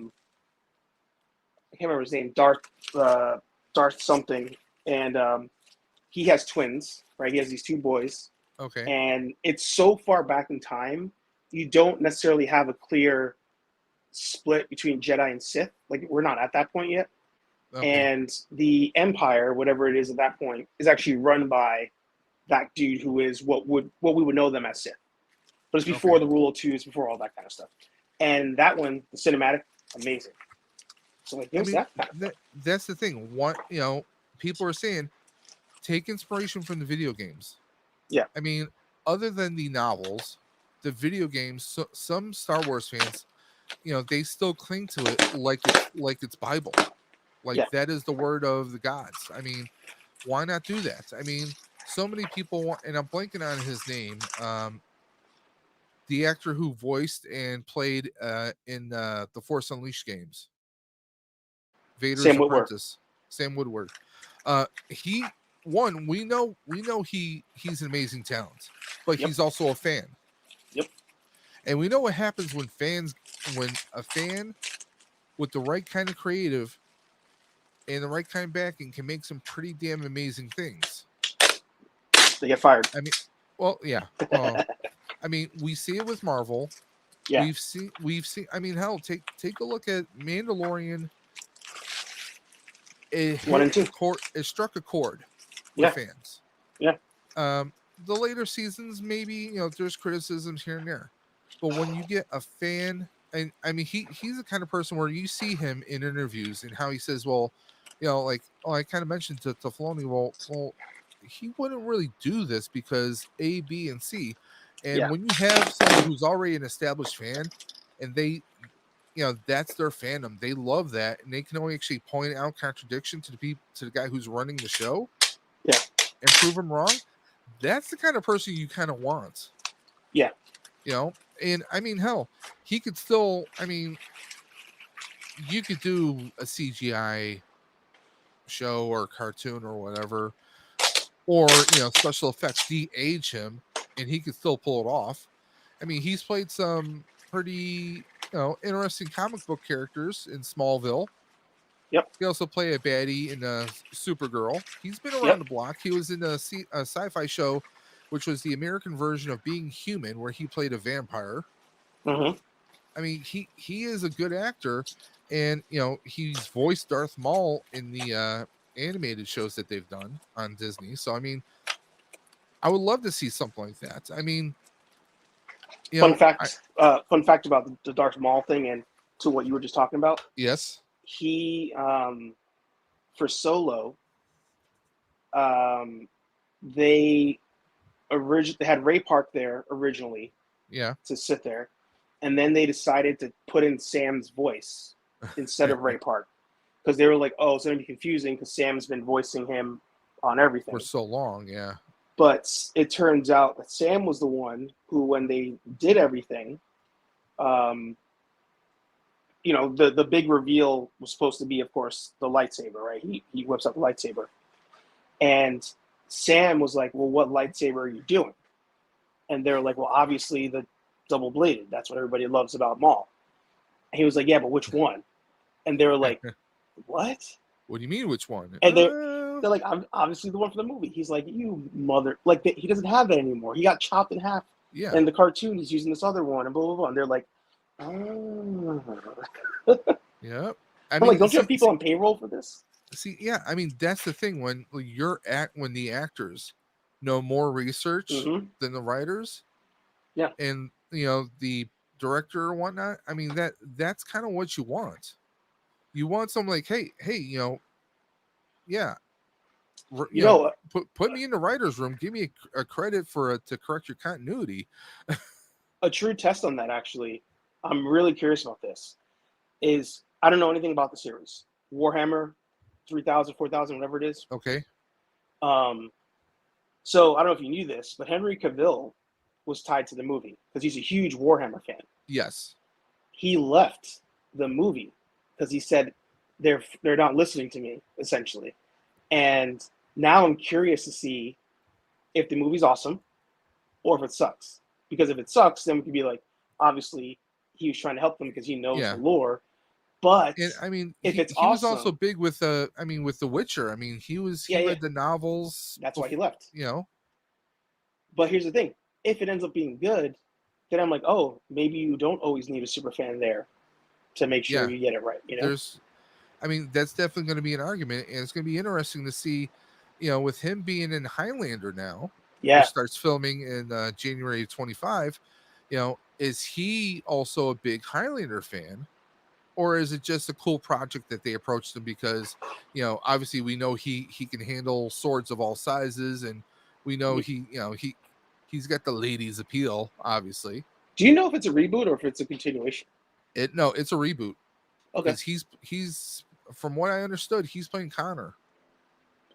[SPEAKER 3] can't remember his name, Darth something, and he has twins, right? He has these two boys.
[SPEAKER 2] Okay.
[SPEAKER 3] And it's so far back in time, you don't necessarily have a clear split between Jedi and Sith. Like, we're not at that point yet. Okay. And the Empire, whatever it is at that point, is actually run by that dude who is what we would know them as Sith. But it's before the Rule of Two, it's before all that kind of stuff. And that one, the cinematic, amazing. So like,
[SPEAKER 2] that's the thing. People are saying, take inspiration from the video games.
[SPEAKER 3] Yeah.
[SPEAKER 2] I mean, other than the novels, the video games, some Star Wars fans, they still cling to it like it's Bible. Like that is the word of the gods. I mean, why not do that? I mean, so many people want, and I'm blanking on his name. The actor who voiced and played in the Force Unleashed games. Vader's apprentice. Sam Woodward. We know he's an amazing talent, but he's also a fan.
[SPEAKER 3] Yep.
[SPEAKER 2] And we know what happens when a fan with the right kind of creative and the right kind of backing can make some pretty damn amazing things.
[SPEAKER 3] They get fired.
[SPEAKER 2] I mean, well, yeah. I mean, we see it with Marvel.
[SPEAKER 3] Yeah.
[SPEAKER 2] We've seen. I mean, hell, take a look at Mandalorian. It struck a chord with fans.
[SPEAKER 3] Yeah.
[SPEAKER 2] The later seasons, maybe there's criticisms here and there, but when you get a fan, and I mean, he's the kind of person where you see him in interviews and how he says, well, I kind of mentioned to Filoni, well, he wouldn't really do this because A, B, and C. And when you have someone who's already an established fan, and they, that's their fandom, they love that, and they can only actually point out contradiction to the guy who's running the show, and prove him wrong. That's the kind of person you kind of want.
[SPEAKER 3] Yeah.
[SPEAKER 2] And I mean, hell, he could still. I mean, you could do a CGI show or cartoon or whatever, or special effects de-age him, and he could still pull it off. I mean, he's played some pretty interesting comic book characters in Smallville.
[SPEAKER 3] Yep.
[SPEAKER 2] He also played a baddie in Supergirl. He's been around the block. He was in a sci-fi show, which was the American version of Being Human, where he played a vampire.
[SPEAKER 3] Mm-hmm.
[SPEAKER 2] I mean, he is a good actor, and he's voiced Darth Maul in the animated shows that they've done on Disney. So I mean, I would love to see something like that. I mean, You
[SPEAKER 3] Fun
[SPEAKER 2] know,
[SPEAKER 3] fact. Fun fact about the Darth Maul thing, and to what you were just talking about.
[SPEAKER 2] yes,
[SPEAKER 3] He for Solo, um, they they had Ray Park there originally
[SPEAKER 2] yeah.
[SPEAKER 3] to sit there, and then they decided to put in Sam's voice instead of Ray Park because they were like, "Oh, it's going to be confusing because Sam's been voicing him on
[SPEAKER 2] For
[SPEAKER 3] everything."
[SPEAKER 2] so long, yeah.
[SPEAKER 3] But it turns out that Sam was the one who, when they did everything, um, the big reveal was supposed to be, of course, the lightsaber, right? He whips out the lightsaber, and Sam was like, "Well, what lightsaber are you doing?" And they're like, "Well, obviously the double bladed. That's what everybody loves about Maul." And he was like, "Yeah, but which one?" And they were like, "What?"
[SPEAKER 2] What do you mean, which one?
[SPEAKER 3] And they're like, "I'm obviously the one for the movie." He's like, "You mother!" Like he doesn't have that anymore. He got chopped in half.
[SPEAKER 2] yeah,
[SPEAKER 3] In the cartoon, he's using this other one, and blah blah blah. And they're like, "Oh."
[SPEAKER 2] yeah. I
[SPEAKER 3] I'm like,
[SPEAKER 2] mean,
[SPEAKER 3] "Don't you have people on payroll for this?"
[SPEAKER 2] yeah. I mean, that's the thing when when the actors know more research
[SPEAKER 3] Mm-hmm.
[SPEAKER 2] than the writers,
[SPEAKER 3] Yeah.
[SPEAKER 2] and the director or whatnot. I mean, that's kind of what you want. You want something like, hey, yeah,
[SPEAKER 3] You know,
[SPEAKER 2] put me in the writers' room. Give me a credit for to correct your continuity.
[SPEAKER 3] a true test on that, actually, I'm really curious about this, is I don't know anything about the series. Warhammer 3,000, 4,000, whatever it is.
[SPEAKER 2] Okay.
[SPEAKER 3] Um, so I don't know if you knew this, but Henry Cavill was tied to the movie because he's a huge Warhammer fan.
[SPEAKER 2] Yes.
[SPEAKER 3] He left the movie because he said they're not listening to me, essentially. And now I'm curious to see if the movie's awesome or if it sucks. Because if it sucks, then we could be like, obviously he was trying to help them because he knows
[SPEAKER 2] Yeah.
[SPEAKER 3] the lore. But
[SPEAKER 2] And I mean,
[SPEAKER 3] if it's
[SPEAKER 2] he was also
[SPEAKER 3] awesome,
[SPEAKER 2] big with with The Witcher. I mean, he
[SPEAKER 3] yeah,
[SPEAKER 2] read the novels.
[SPEAKER 3] that's why he left. But here's the thing: if it ends up being good, then I'm like, oh, maybe you don't always need a super fan there to make sure
[SPEAKER 2] Yeah.
[SPEAKER 3] you get it right.
[SPEAKER 2] I mean, that's definitely going to be an argument, and it's going to be interesting to see, with him being in Highlander now,
[SPEAKER 3] Yeah.
[SPEAKER 2] which starts filming in January 25. Is he also a big Highlander fan? Or is it just a cool project that they approached him because, obviously we know he can handle swords of all sizes, and we know he's got the ladies appeal, obviously.
[SPEAKER 3] Do you know if it's a reboot or if it's a continuation?
[SPEAKER 2] It's a reboot
[SPEAKER 3] Okay.
[SPEAKER 2] because he's from what I understood, he's playing Connor.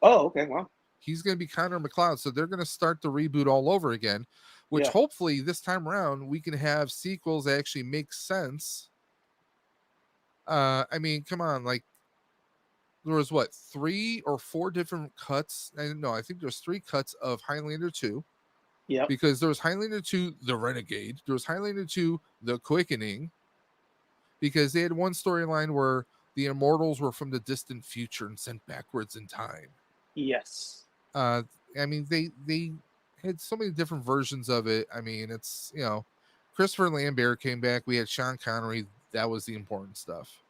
[SPEAKER 3] Oh, okay. Wow.
[SPEAKER 2] He's going to be Connor McLeod, so they're going to start the reboot all over again, which
[SPEAKER 3] Yeah.
[SPEAKER 2] hopefully this time around we can have sequels that actually make sense. I mean, come on, like there was what 3 or 4 different cuts. I think there's 3 cuts of Highlander 2
[SPEAKER 3] Yep.
[SPEAKER 2] because there was Highlander 2 The Renegade, there was Highlander 2 The Quickening, because they had one storyline where the immortals were from the distant future and sent backwards in time.
[SPEAKER 3] Yes.
[SPEAKER 2] I mean, they had so many different versions of it. I mean, it's Christopher Lambert came back. We had Sean Connery. That was the important stuff.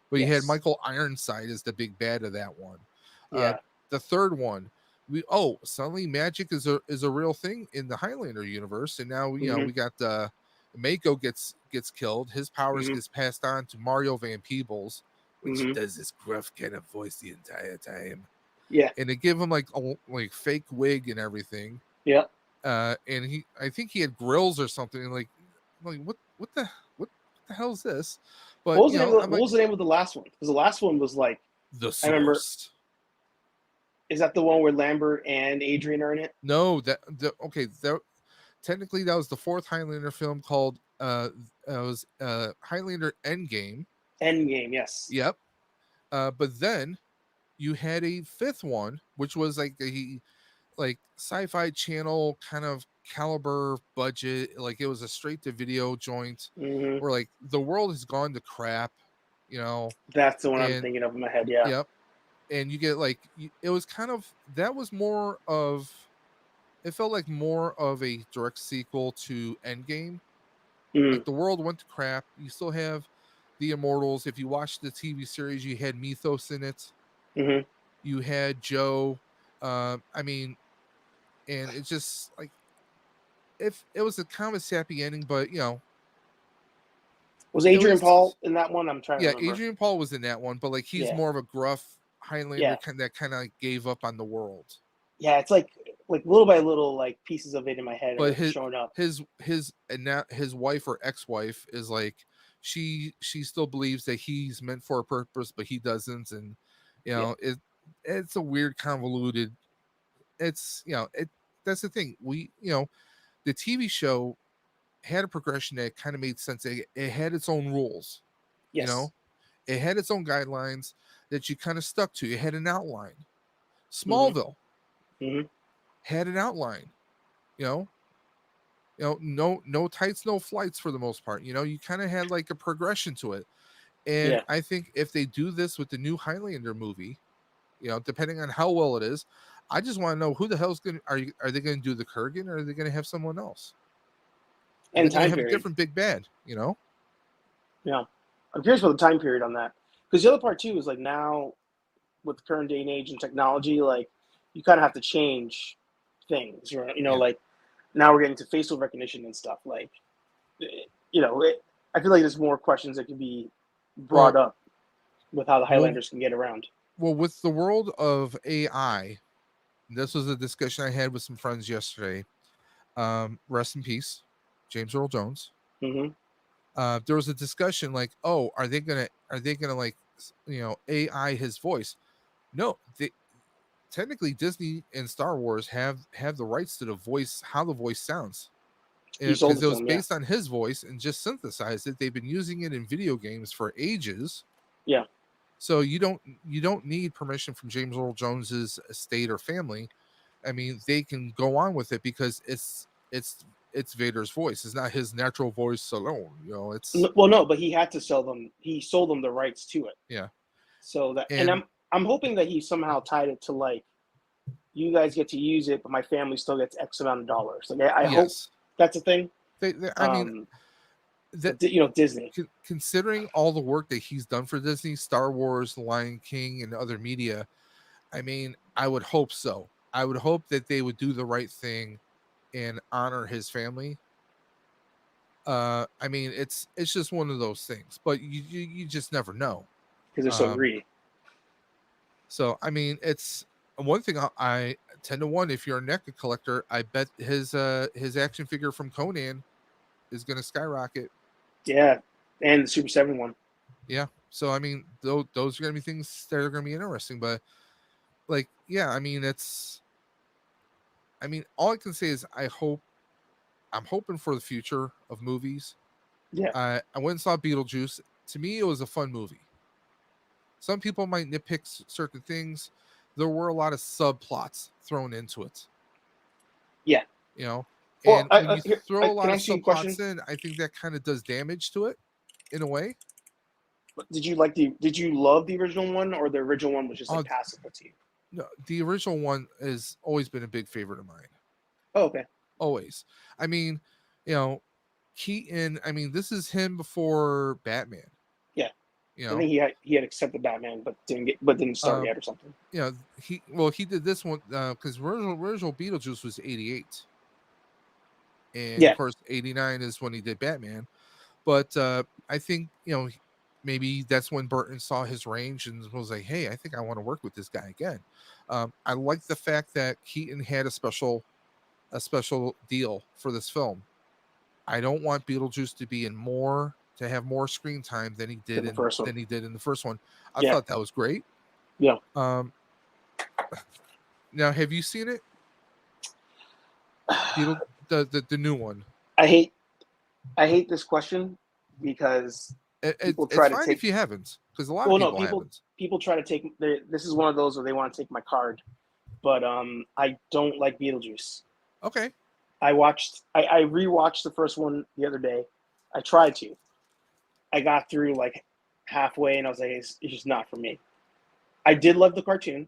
[SPEAKER 2] But you had
[SPEAKER 3] Yes.
[SPEAKER 2] Michael Ironside as the big bad of that one.
[SPEAKER 3] Yeah.
[SPEAKER 2] The third one, suddenly magic is a real thing in the Highlander universe, and now we got Mako gets killed. His powers gets passed on to Mario Van Peebles, which does this gruff kind of voice the entire time.
[SPEAKER 3] Yeah.
[SPEAKER 2] And they give him like a fake wig and everything.
[SPEAKER 3] Yeah.
[SPEAKER 2] And I think he had grills or something. And like what the hell is this? But
[SPEAKER 3] What was the name of the last one? Because the last one was like
[SPEAKER 2] The Source.
[SPEAKER 3] I remember. Is that the one where Lambert and Adrian are in it?
[SPEAKER 2] No, technically that was the 4th Highlander film called was Highlander Endgame.
[SPEAKER 3] Endgame, yes.
[SPEAKER 2] Yep. But then you had a 5th one, which was like a sci-fi channel kind of caliber budget. Like it was a straight to video joint where like the world has gone to crap,
[SPEAKER 3] That's the one I'm thinking of in my head. Yeah.
[SPEAKER 2] Yep. And you get it was kind of, that was more of, it felt like more of a direct sequel to Endgame. Like the world went to crap. You still have the Immortals. If you watched the TV series, you had Mythos in it. You had Joe. I mean, and it's just like if it was a kind of a sappy ending, but
[SPEAKER 3] Was
[SPEAKER 2] it
[SPEAKER 3] Adrian
[SPEAKER 2] was.
[SPEAKER 3] Paul in that one? I'm trying to
[SPEAKER 2] Yeah,
[SPEAKER 3] remember.
[SPEAKER 2] Adrian Paul was in that one, but like he's
[SPEAKER 3] Yeah,
[SPEAKER 2] more of a gruff Highlander
[SPEAKER 3] yeah,
[SPEAKER 2] that kind of gave up on the world.
[SPEAKER 3] yeah. It's like little by little, like pieces of it in my head
[SPEAKER 2] But
[SPEAKER 3] are showing up.
[SPEAKER 2] and now his wife or ex-wife is like she still believes that he's meant for a purpose, but he doesn't, and
[SPEAKER 3] Yeah,
[SPEAKER 2] it's a weird convoluted. It's it that's the thing the TV show had a progression that kind of made sense. It had its own rules, you
[SPEAKER 3] yes.
[SPEAKER 2] know, it had its own guidelines that you kind of stuck to. It had an outline.
[SPEAKER 3] Hmm.
[SPEAKER 2] Smallville
[SPEAKER 3] Hmm.
[SPEAKER 2] had an outline, you know, no tights, no flights for the most part. You kind of had like a progression to it. And
[SPEAKER 3] Yeah.
[SPEAKER 2] I think if they do this with the new Highlander movie, depending on how well it is, I just want to know who the hell's going to are they going to do the Kurgan, or are they going to have someone else? Are they
[SPEAKER 3] And
[SPEAKER 2] going to
[SPEAKER 3] time
[SPEAKER 2] have a
[SPEAKER 3] period.
[SPEAKER 2] different big bad?
[SPEAKER 3] Yeah. I'm curious about the time period on that. Because the other part too is like now with the current day and age and technology, like you kind of have to change things, right?
[SPEAKER 2] Yeah.
[SPEAKER 3] Like now we're getting to facial recognition and stuff. Like, I feel like there's more questions that could be brought
[SPEAKER 2] Well,
[SPEAKER 3] up with how the
[SPEAKER 2] well,
[SPEAKER 3] Highlanders can get around.
[SPEAKER 2] well, with the world of AI, this was a discussion I had with some friends yesterday. Rest in peace, James Earl Jones.
[SPEAKER 3] Hmm.
[SPEAKER 2] There was a discussion like, oh, are they gonna like AI his voice? No, they technically Disney and Star Wars have the rights to the voice, how the voice sounds,
[SPEAKER 3] He sold
[SPEAKER 2] because
[SPEAKER 3] it
[SPEAKER 2] it
[SPEAKER 3] to
[SPEAKER 2] was
[SPEAKER 3] him, yeah.
[SPEAKER 2] based on his voice and just synthesized it. They've been using it in video games for ages.
[SPEAKER 3] Yeah.
[SPEAKER 2] So you don't need permission from James Earl Jones's estate or family. I mean, they can go on with it because it's Vader's voice. It's not his natural voice alone. It's
[SPEAKER 3] Well, no, but he had to sell them. He sold them the rights to it.
[SPEAKER 2] yeah.
[SPEAKER 3] So that, and
[SPEAKER 2] And
[SPEAKER 3] I'm hoping that he somehow tied it to like, you guys get to use it, but my family still gets X amount of dollars. Like I hope
[SPEAKER 2] yes,
[SPEAKER 3] that's a thing.
[SPEAKER 2] I mean that
[SPEAKER 3] But Disney.
[SPEAKER 2] considering all the work that he's done for Disney, Star Wars, The Lion King, and other media, I mean, I would hope so. I would hope that they would do the right thing and honor his family. I mean, it's just one of those things, but you just never know.
[SPEAKER 3] Because they're so
[SPEAKER 2] Um,
[SPEAKER 3] greedy.
[SPEAKER 2] so I mean, it's one thing I 10 to 1. If you're a NECA collector, I bet his action figure from Conan is going to skyrocket.
[SPEAKER 3] Yeah, and the Super 7 one.
[SPEAKER 2] Yeah. So I mean, those are going to be things that are going to be interesting. But like, yeah, I mean, all I can say is I'm hoping for the future of movies.
[SPEAKER 3] Yeah,
[SPEAKER 2] I went and saw Beetlejuice. To me, it was a fun movie. Some people might nitpick certain things. There were a lot of subplots thrown into it,
[SPEAKER 3] yeah.
[SPEAKER 2] you know.
[SPEAKER 3] Well,
[SPEAKER 2] And when you throw a
[SPEAKER 3] can
[SPEAKER 2] lot
[SPEAKER 3] I
[SPEAKER 2] of
[SPEAKER 3] ask you a question?
[SPEAKER 2] subplots in, I think that kind of does damage to it in a way.
[SPEAKER 3] Did you love the original one, or the original one was just like
[SPEAKER 2] Uh,
[SPEAKER 3] passable to you?
[SPEAKER 2] no, the original one has always been a big favorite of mine.
[SPEAKER 3] Oh, okay.
[SPEAKER 2] Always. I mean, you know, Keaton. I mean, this is him before Batman.
[SPEAKER 3] Yeah,
[SPEAKER 2] You
[SPEAKER 3] I think
[SPEAKER 2] know,
[SPEAKER 3] he had accepted Batman, but didn't start
[SPEAKER 2] um,
[SPEAKER 3] yet or something.
[SPEAKER 2] he did this one because original Beetlejuice was '88, and of
[SPEAKER 3] Yeah,
[SPEAKER 2] course '89 is when he did Batman. But I think maybe that's when Burton saw his range and was like, "Hey, I think I want to work with this guy again." I like the fact that Keaton had a special deal for this film. I don't want Beetlejuice to have more screen time than he did
[SPEAKER 3] than the first one.
[SPEAKER 2] in the first one. I
[SPEAKER 3] Yeah,
[SPEAKER 2] thought that was great.
[SPEAKER 3] yeah.
[SPEAKER 2] Um, now, have you seen it? Beetle the new one.
[SPEAKER 3] I hate I hate this question because people
[SPEAKER 2] It's
[SPEAKER 3] try to
[SPEAKER 2] fine if
[SPEAKER 3] take.
[SPEAKER 2] you haven't, because a lot of
[SPEAKER 3] Well, no,
[SPEAKER 2] people
[SPEAKER 3] people
[SPEAKER 2] haven't.
[SPEAKER 3] people try to take. This is one of those where they want to take my card, but I don't like Beetlejuice.
[SPEAKER 2] Okay,
[SPEAKER 3] I rewatched the first one the other day. I tried to. I got through like halfway, and I was like, it's just not for me. I did love the cartoon.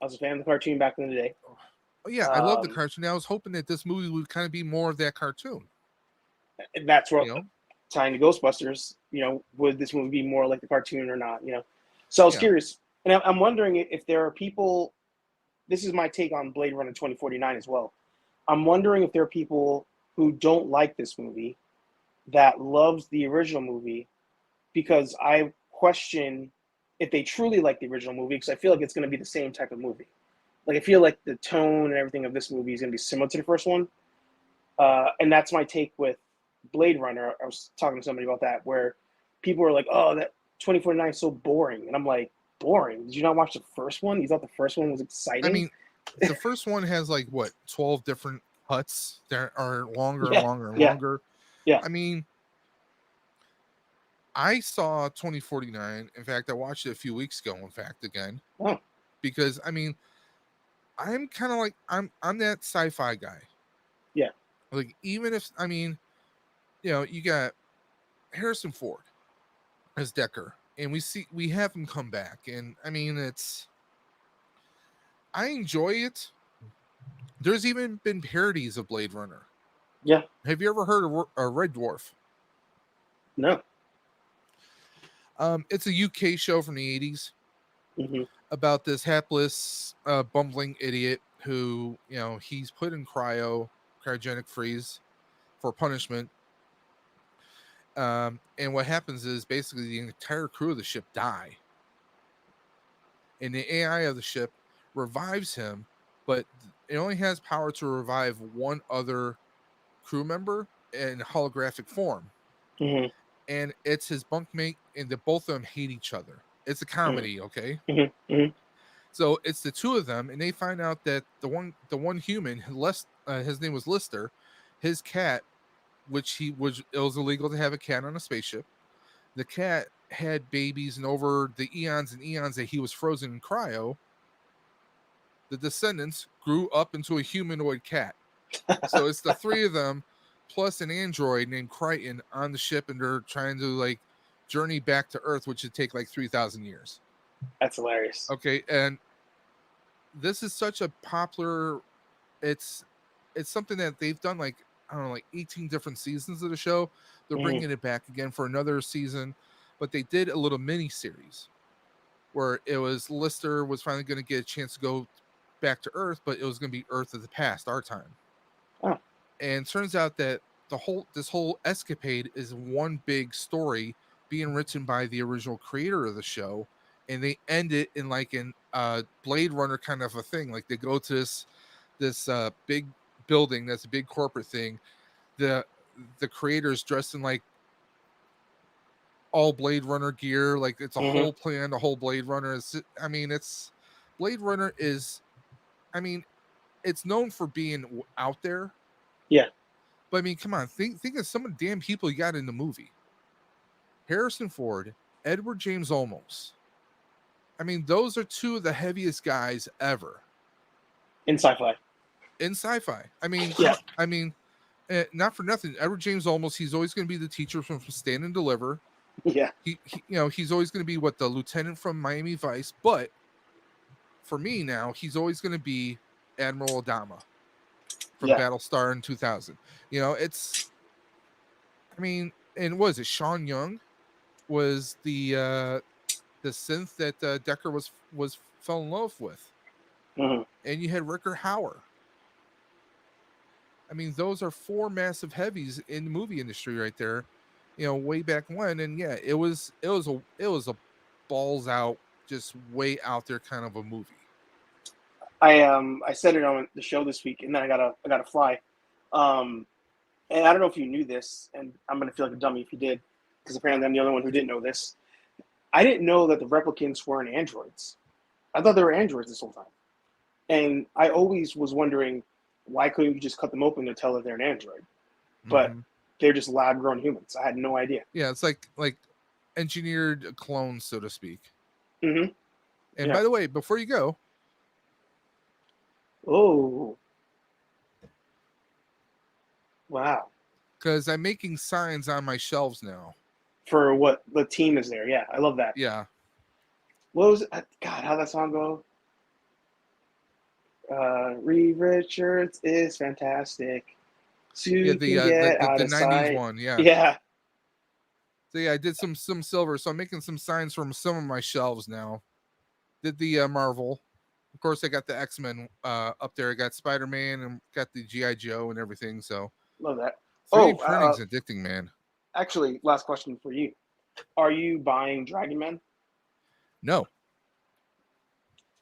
[SPEAKER 3] I was a fan of the cartoon back in the day.
[SPEAKER 2] oh yeah, I love the
[SPEAKER 3] Um,
[SPEAKER 2] cartoon. I was hoping that this movie would kind of be more of that cartoon.
[SPEAKER 3] and that's what
[SPEAKER 2] You know,
[SPEAKER 3] tying to Ghostbusters. Would this movie be more like the cartoon or not? So I was
[SPEAKER 2] yeah.
[SPEAKER 3] curious, and I'm wondering if there are people. This is my take on Blade Runner 2049 as well. I'm wondering if there are people who don't like this movie that loves the original movie, because I question if they truly like the original movie, because I feel like it's going to be the same type of movie. Like, I feel like the tone and everything of this movie is going to be similar to the first one. And that's my take with Blade Runner. I was talking to somebody about that, where people were like, "Oh, that 2049 is so boring," and I'm like, "Boring? Did you not watch the first one? You thought the first one was exciting?"
[SPEAKER 2] I mean, the first one has like what 12 different cuts that are longer and
[SPEAKER 3] yeah,
[SPEAKER 2] longer and
[SPEAKER 3] yeah,
[SPEAKER 2] longer.
[SPEAKER 3] yeah.
[SPEAKER 2] I mean, I saw 2049. In fact, I watched it a few weeks ago. In fact, again,
[SPEAKER 3] Oh,
[SPEAKER 2] because I mean, I'm kind of like I'm that sci-fi guy.
[SPEAKER 3] yeah,
[SPEAKER 2] Like, even if I mean, you got Harrison Ford as Decker, and we have him come back, and I mean, I enjoy it. There's even been parodies of Blade Runner.
[SPEAKER 3] yeah.
[SPEAKER 2] Have you ever heard of a Red Dwarf?
[SPEAKER 3] No.
[SPEAKER 2] It's a UK show from the 80s
[SPEAKER 3] Hmm.
[SPEAKER 2] about this hapless, bumbling idiot who, he's put in cryogenic freeze for punishment. And what happens is basically the entire crew of the ship die, and the AI of the ship revives him, but it only has power to revive one other crew member in holographic form,
[SPEAKER 3] Hmm.
[SPEAKER 2] and it's his bunkmate, and the both of them hate each other. It's a
[SPEAKER 3] Hmm.
[SPEAKER 2] comedy, okay?
[SPEAKER 3] Hmm. Hmm.
[SPEAKER 2] So it's the two of them, and they find out that the one human, his name was Lister, his cat, which it was illegal to have a cat on a spaceship. The cat had babies, and over the eons and eons that he was frozen in cryo, the descendants grew up into a humanoid cat. So it's the three of them plus an android named Crichton on the ship, and they're trying to like journey back to Earth, which would take like 3,000 years.
[SPEAKER 3] That's hilarious.
[SPEAKER 2] Okay, and this is such a popular. It's it's something that they've done like I don't know, like 18 different seasons of the show. They're
[SPEAKER 3] Hmm.
[SPEAKER 2] bringing it back again for another season, but they did a little mini series where it was Lister was finally going to get a chance to go back to Earth, but it was going to be Earth of the past, our time.
[SPEAKER 3] Oh,
[SPEAKER 2] And turns out that this whole escapade is one big story being written by the original creator of the show, and they end it in like an Blade Runner kind of a thing. Like they go to this big building that's a big corporate thing. The creators dressed in like all Blade Runner gear, like it's a
[SPEAKER 3] hmm,
[SPEAKER 2] whole plan. The whole Blade Runner is. I mean, it's Blade Runner is. I mean, it's known for being out there.
[SPEAKER 3] yeah.
[SPEAKER 2] But I mean, come on, think of some of the damn people you got in the movie. Harrison Ford, Edward James Olmos. I mean, those are two of the heaviest guys ever
[SPEAKER 3] In sci-fi.
[SPEAKER 2] in sci-fi. I mean, come
[SPEAKER 3] Yeah.
[SPEAKER 2] on. I mean, not for nothing. Edward James Olmos, he's always going to be the teacher from Stand and Deliver.
[SPEAKER 3] Yeah.
[SPEAKER 2] He's always going to be what the lieutenant from Miami Vice. But for me now, he's always going to be Admiral Adama from
[SPEAKER 3] Yeah.
[SPEAKER 2] Battlestar in 2000. I mean, and what is it? Sean Young was the synth that Decker was fell in love with,
[SPEAKER 3] Hmm.
[SPEAKER 2] and you had Ricker Hauer. I mean, those are four massive heavies in the movie industry right there. Way back when, and yeah, it was a balls out, just way out there kind of a movie.
[SPEAKER 3] I said it on the show this week, and then I gotta fly. Um, and I don't know if you knew this, and I'm gonna feel like a dummy if you did, because apparently I'm the only one who didn't know this. I didn't know that the replicants weren't androids. I thought they were androids this whole time, and I always was wondering why couldn't you just cut them open to tell that they're an android? But
[SPEAKER 2] Hmm.
[SPEAKER 3] they're just lab-grown humans. I had no idea.
[SPEAKER 2] Yeah, it's like engineered clones, so to speak.
[SPEAKER 3] Hmm.
[SPEAKER 2] And
[SPEAKER 3] Yeah.
[SPEAKER 2] by the way, before you go,
[SPEAKER 3] Oh, wow.
[SPEAKER 2] because I'm making signs on my shelves now.
[SPEAKER 3] For what the team is there. Yeah, I love that.
[SPEAKER 2] Yeah,
[SPEAKER 3] What was it? God, how that song go? Reed Richards is fantastic. So
[SPEAKER 2] yeah,
[SPEAKER 3] you
[SPEAKER 2] the
[SPEAKER 3] can
[SPEAKER 2] uh, the
[SPEAKER 3] get
[SPEAKER 2] the,
[SPEAKER 3] out
[SPEAKER 2] the
[SPEAKER 3] of
[SPEAKER 2] '90s
[SPEAKER 3] sight.
[SPEAKER 2] one. Yeah.
[SPEAKER 3] Yeah.
[SPEAKER 2] So yeah, I did some silver. So I'm making some signs from some of my shelves now. Did the Marvel. Of course, I got the X-Men up there. I got Spider-Man and got the GI Joe and everything. So
[SPEAKER 3] Love that.
[SPEAKER 2] 3D
[SPEAKER 3] Oh,
[SPEAKER 2] printing's addicting, man.
[SPEAKER 3] actually, last question for you. Are you buying Dragon Man?
[SPEAKER 2] No,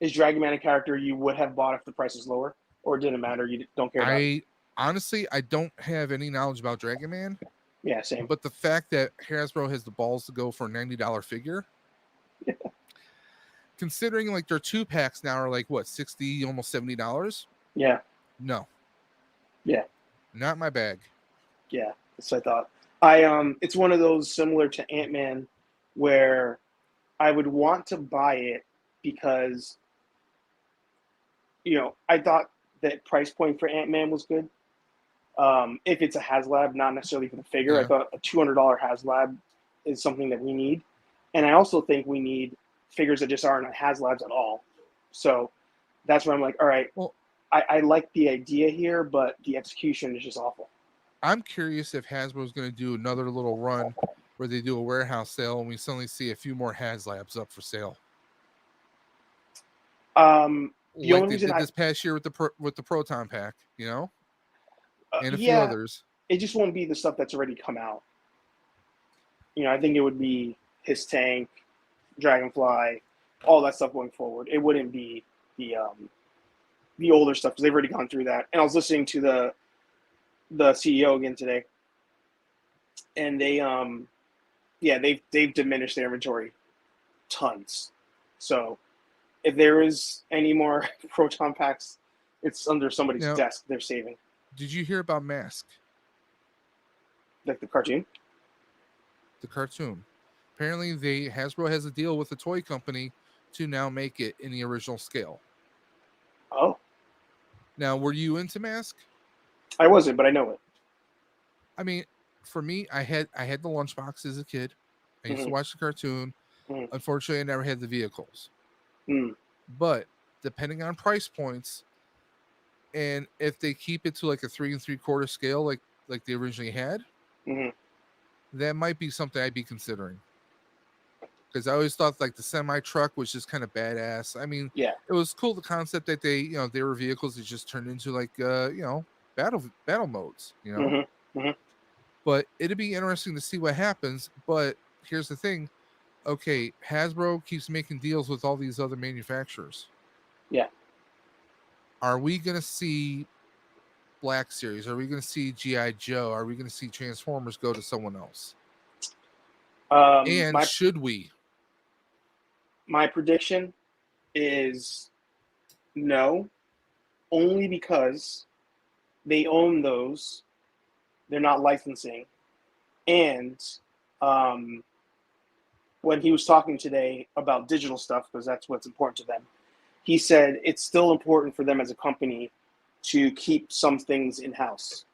[SPEAKER 3] Is Dragon Man a character you would have bought if the price is lower, or it didn't matter? You don't care about it?
[SPEAKER 2] I honestly I don't have any knowledge about Dragon Man,
[SPEAKER 3] Yeah, same.
[SPEAKER 2] but the fact that Hasbro has the balls to go for a $90 figure, considering like their 2 packs now are like what, 60, almost $70.
[SPEAKER 3] Yeah,
[SPEAKER 2] No,
[SPEAKER 3] yeah,
[SPEAKER 2] not my bag.
[SPEAKER 3] yeah. That's what I thought. It's one of those similar to Ant Man, where I would want to buy it because I thought that price point for Ant Man was good. If it's a HasLab, not necessarily for the figure, I
[SPEAKER 2] Yeah.
[SPEAKER 3] thought a $200 HasLab is something that we need, and I also think we need figures that just aren't HasLabs at all. So that's where I'm like, all right,
[SPEAKER 2] Well,
[SPEAKER 3] I like the idea here, but the execution is just awful.
[SPEAKER 2] I'm curious if Hasbro is going to do another little run where they do a warehouse sale and we suddenly see a few more HasLabs up for sale,
[SPEAKER 3] The
[SPEAKER 2] like
[SPEAKER 3] only
[SPEAKER 2] they
[SPEAKER 3] reason
[SPEAKER 2] did this past year with the Proton pack, and a few
[SPEAKER 3] yeah,
[SPEAKER 2] others.
[SPEAKER 3] it just won't be the stuff that's already come out. I think it would be his tank, Dragonfly, all that stuff going forward. It wouldn't be the older stuff because they've already gone through that. And I was listening to the CEO again today, and they've diminished their inventory tons. So if there is any more proton packs, it's under somebody's
[SPEAKER 2] Now,
[SPEAKER 3] desk they're saving,
[SPEAKER 2] did you hear about Mask,
[SPEAKER 3] like the cartoon.
[SPEAKER 2] the cartoon? Apparently, Hasbro has a deal with a toy company to now make it in the original scale.
[SPEAKER 3] Oh,
[SPEAKER 2] Now, were you into Mask?
[SPEAKER 3] I wasn't, but I know it.
[SPEAKER 2] I mean, for me, I had the lunchbox as a kid. I used to
[SPEAKER 3] Mm-hmm.
[SPEAKER 2] watch the cartoon.
[SPEAKER 3] Mm-hmm.
[SPEAKER 2] Unfortunately, I never had the vehicles.
[SPEAKER 3] Mm-hmm.
[SPEAKER 2] But depending on price points, and if they keep it to like a 3 3/4 scale, like they originally had,
[SPEAKER 3] Mm-hmm.
[SPEAKER 2] that might be something I'd be considering. Because I always thought like the semi truck was just kind of badass. I mean,
[SPEAKER 3] Yeah.
[SPEAKER 2] it was cool the concept that they were vehicles that just turned into like battle modes.
[SPEAKER 3] Mm-hmm. Mm-hmm.
[SPEAKER 2] But it'd be interesting to see what happens. But here's the thing. Okay, Hasbro keeps making deals with all these other manufacturers.
[SPEAKER 3] Yeah.
[SPEAKER 2] Are we going to see Black Series? Are we going to see GI Joe? Are we going to see Transformers go to someone else? And
[SPEAKER 3] My
[SPEAKER 2] should we?
[SPEAKER 3] my prediction is no, only because they own those. They're not licensing, and um, when he was talking today about digital stuff, because that's what's important to them, he said it's still important for them as a company to keep some things in house.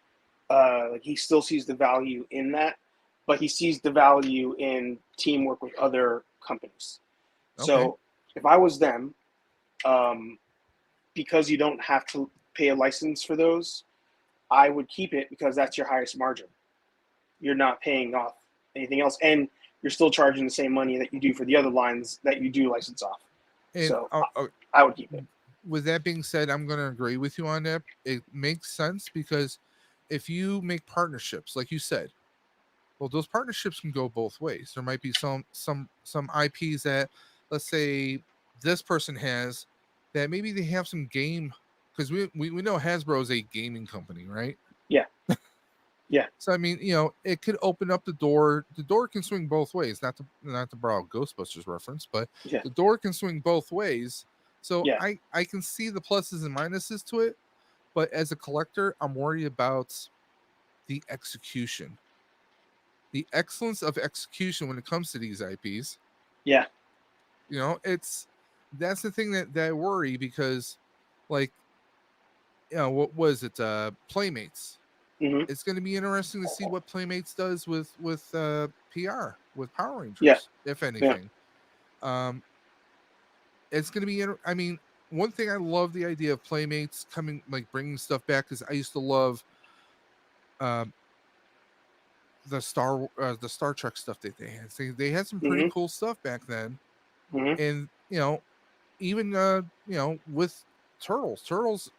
[SPEAKER 3] Like he still sees the value in that, but he sees the value in teamwork with other companies.
[SPEAKER 2] Okay.
[SPEAKER 3] So if I was them, um, because you don't have to pay a license for those, I would keep it because that's your highest margin. You're not paying off anything else, and you're still charging the same money that you do for the other lines that you do license off.
[SPEAKER 2] And
[SPEAKER 3] So I would keep it.
[SPEAKER 2] with that being said, I'm going to agree with you on that. It makes sense because if you make partnerships, like you said, well, those partnerships can go both ways. There might be some IPs that, let's say, this person has that maybe they have some game, because we know Hasbro is a gaming company, right?
[SPEAKER 3] Yeah. Yeah.
[SPEAKER 2] So I mean, it could open up the door. The door can swing both ways. Not to borrow a Ghostbusters reference, but
[SPEAKER 3] Yeah.
[SPEAKER 2] the door can swing both ways. So
[SPEAKER 3] Yeah.
[SPEAKER 2] I can see the pluses and minuses to it, but as a collector, I'm worried about the execution, the excellence of execution when it comes to these IPs.
[SPEAKER 3] Yeah.
[SPEAKER 2] That's the thing that I worry, because, like, what was it? Playmates.
[SPEAKER 3] Mm-hmm.
[SPEAKER 2] It's going to be interesting to see what Playmates does with PR, with Power Rangers,
[SPEAKER 3] Yeah.
[SPEAKER 2] if anything. It's going to be. I mean, one thing I love the idea of Playmates coming, like bringing stuff back, because I used to love the Star Trek stuff that they had. They had some pretty
[SPEAKER 3] Mm-hmm.
[SPEAKER 2] cool stuff back then,
[SPEAKER 3] Mm-hmm.
[SPEAKER 2] and even with Turtles.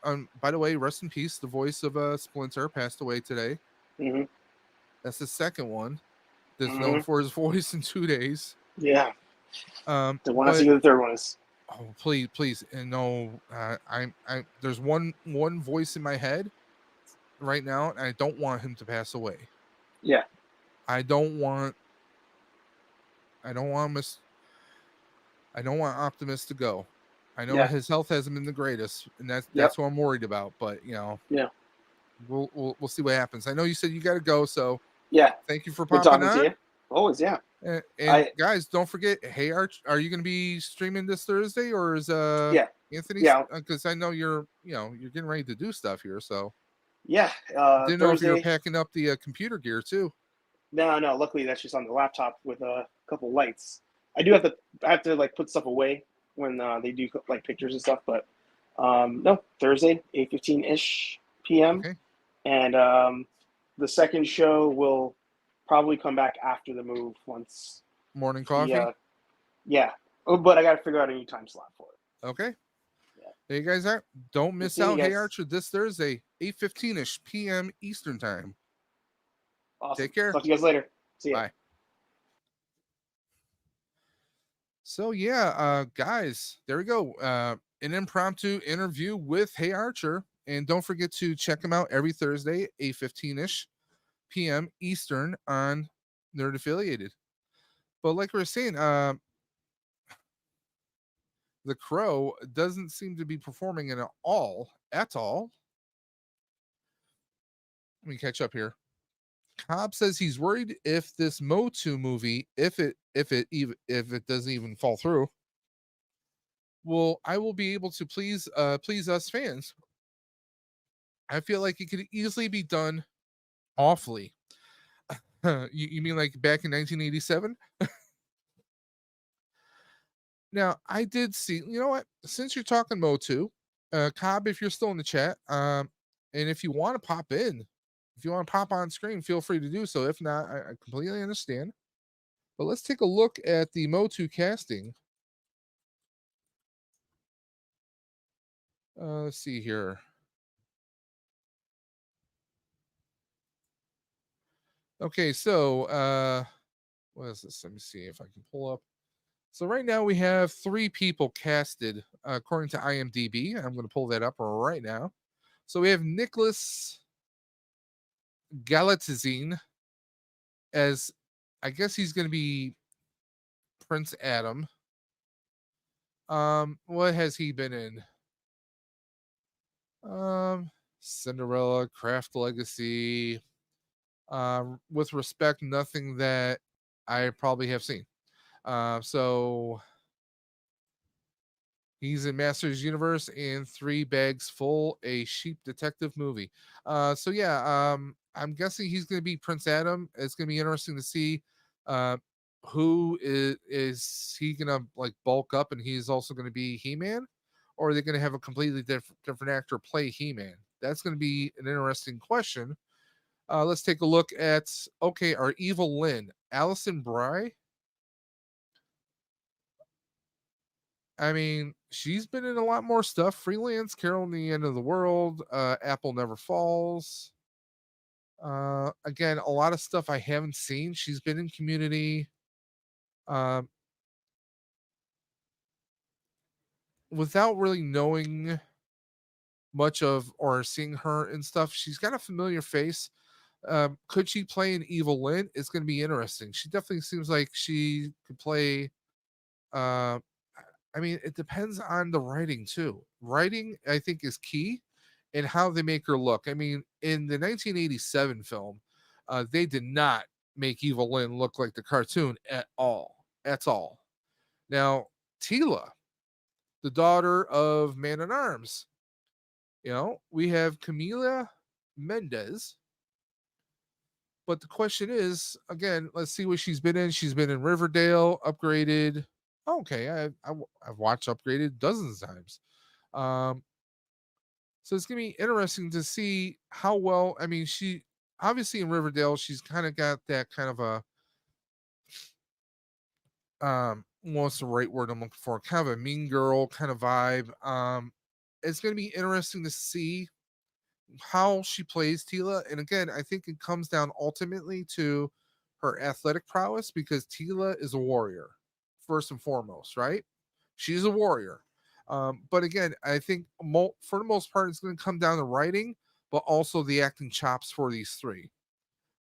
[SPEAKER 2] By the way, rest in peace. The voice of Splinter passed away today.
[SPEAKER 3] Mm-hmm.
[SPEAKER 2] That's the second one that's known
[SPEAKER 3] Mm-hmm.
[SPEAKER 2] for his voice in 2 days.
[SPEAKER 3] Yeah. The one I see
[SPEAKER 2] But
[SPEAKER 3] who the third one is.
[SPEAKER 2] oh, please, and no, I. There's one voice in my head right now, and I don't want him to pass away.
[SPEAKER 3] Yeah.
[SPEAKER 2] I don't want. I don't want Miss. I don't want Optimus to go. I know
[SPEAKER 3] Yeah.
[SPEAKER 2] his health hasn't been the greatest, and
[SPEAKER 3] Yep.
[SPEAKER 2] that's what I'm worried about. But
[SPEAKER 3] Yeah.
[SPEAKER 2] we'll see what happens. I know you said you got to go, so
[SPEAKER 3] Yeah.
[SPEAKER 2] thank you for
[SPEAKER 3] Good
[SPEAKER 2] popping
[SPEAKER 3] talking to
[SPEAKER 2] on.
[SPEAKER 3] you. Always. Yeah.
[SPEAKER 2] And
[SPEAKER 3] I.
[SPEAKER 2] guys, don't forget, hey Arch, are you going to be streaming this Thursday, or is
[SPEAKER 3] Yeah.
[SPEAKER 2] Anthony's?
[SPEAKER 3] Yeah.
[SPEAKER 2] Because I know you're getting ready to do stuff here, so
[SPEAKER 3] Yeah.
[SPEAKER 2] didn't know if you were
[SPEAKER 3] Thursday.
[SPEAKER 2] packing up the computer gear too.
[SPEAKER 3] No, no. Luckily, that's just on the laptop with a couple lights. I do have to. I have to like put stuff away when they do like pictures and stuff. But no, Thursday, 8:15 ish p.m.
[SPEAKER 2] Okay,
[SPEAKER 3] And the second show will probably come back after the move once
[SPEAKER 2] morning
[SPEAKER 3] the
[SPEAKER 2] coffee.
[SPEAKER 3] yeah. Oh, but I got to figure out a new time slot for it.
[SPEAKER 2] Okay,
[SPEAKER 3] Yeah.
[SPEAKER 2] there you guys are. Don't
[SPEAKER 3] Good
[SPEAKER 2] miss
[SPEAKER 3] seeing you
[SPEAKER 2] out. Hey
[SPEAKER 3] guys.
[SPEAKER 2] Archer, this Thursday, 8:15 ish p.m. Eastern time.
[SPEAKER 3] Awesome.
[SPEAKER 2] Take care.
[SPEAKER 3] Talk to you guys later. See ya.
[SPEAKER 2] Bye. So yeah, guys, there we go. An impromptu interview with Hey Archer, and don't forget to check him out every Thursday, 8:15 ish p.m. Eastern on Nerd Affiliated. But like we were saying, the Crow doesn't seem to be performing at all. Let me catch up here. Cobb says he's worried if this Motu movie, if it doesn't even fall through, I will be able to please us fans. I feel like it could easily be done awfully. You mean like back in 1987? Now, I did see, you know what? Since you're talking Motu, Cobb, if you're still in the chat, and if you want to pop in, if you want to pop on screen, feel free to do so. If not, I completely understand. But let's take a look at the Motu casting. Let's see here. Okay, so what is this? Let me see if I can pull up. So right now we have 3 people casted according to IMDb. I'm going to pull that up right now. So we have Nicholas Galitzine as, I guess he's going to be Prince Adam. What has he been in? Cinderella, Craft Legacy. With respect, nothing that I probably have seen. So he's in Masters Universe and 3 Bags Full, a sheep detective movie. So yeah, I'm guessing he's going to be Prince Adam. It's going to be interesting to see uh, who is he going to like bulk up, and he's also going to be He-Man, or are they going to have a completely different actor play He-Man? That's going to be an interesting question. Let's take a look at our Evil Lynn, Allison Bry. I mean, she's been in a lot more stuff. Freelance, Carol in the End of the World, Apple Never Falls. Again, a lot of stuff I haven't seen. She's been in Community. Um, without really knowing much of or seeing her and stuff, she's got a familiar face. Could she play an Evil Lynn? It's going to be interesting. She definitely seems like she could play. Uh, I mean, it depends on the writing too. Writing, I think, is key in how they make her look. I mean, in the 1987 film, they did not make Evil Lynn look like the cartoon at all. At all. Now, Tila, the daughter of Man at Arms, we have Camila Mendez. But the question is, again, let's see what she's been in. She's been in Riverdale, Upgraded. Okay, I've watched Upgraded dozens of times. Um, so it's gonna be interesting to see how well. I mean, she obviously in Riverdale, she's kind of got that kind of a what's the right word I'm looking for? Kind of a mean girl kind of vibe. It's gonna be interesting to see how she plays Tila. And again, I think it comes down ultimately to her athletic prowess because Tila is a warrior, first and foremost, right? She's a warrior. But again, I think for the most part, it's going to come down to writing, but also the acting chops for these three.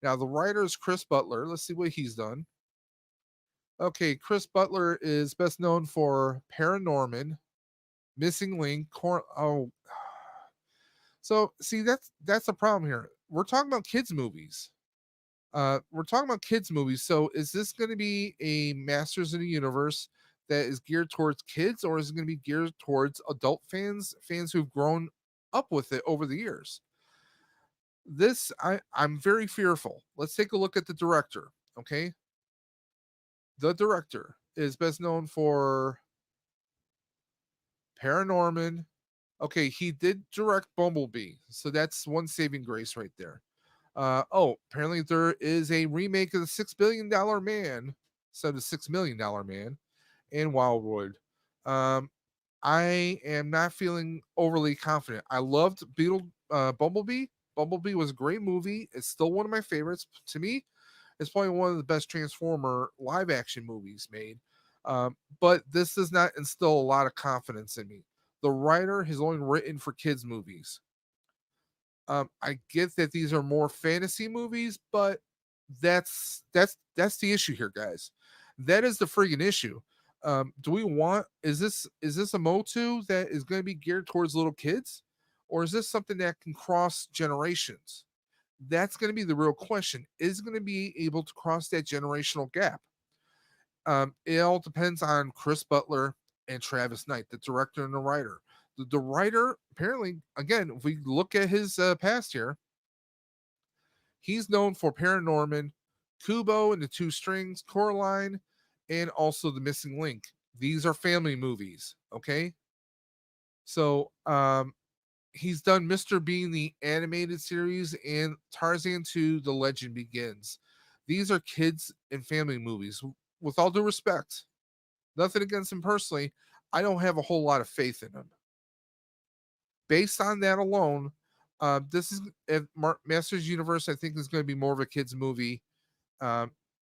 [SPEAKER 2] Now, the writer is Chris Butler. Let's see what he's done. Okay, Chris Butler is best known for Paranorman, Missing Link. So see that's a problem here. We're talking about kids movies. We're talking about kids movies. So is this going to be a Masters of the Universe that is geared towards kids, or is it going to be geared towards adult fans, fans who've grown up with it over the years? I'm very fearful. Let's take a look at the director. Okay, the director is best known for Paranorman. Okay, he did direct Bumblebee, so that's one saving grace right there. Apparently there is a remake of the $6 billion Man instead of $6 million Man in Wildwood. Um, I am not feeling overly confident. I loved Bumblebee. Bumblebee was a great movie. It's still one of my favorites. To me, it's probably one of the best Transformer live action movies made. But this does not instill a lot of confidence in me. The writer has only written for kids' movies. I get that these are more fantasy movies, but that's the issue here, guys. That is the friggin' issue. Do we want is this a Motu that is going to be geared towards little kids, or is this something that can cross generations? That's going to be the real question. Is it going to be able to cross that generational gap? It all depends on Chris Butler and Travis Knight, the director and the writer. The writer, apparently, again, if we look at his past here, he's known for Paranorman, Kubo and the Two Strings, Coraline, and also The Missing Link. These are family movies, okay? So he's done Mr. Bean, the animated series, and Tarzan 2, The Legend Begins. These are kids and family movies. With all due respect, nothing against him personally, I don't have a whole lot of faith in him. Based on that alone, this is Masters Universe. I think is going to be more of a kids movie, um,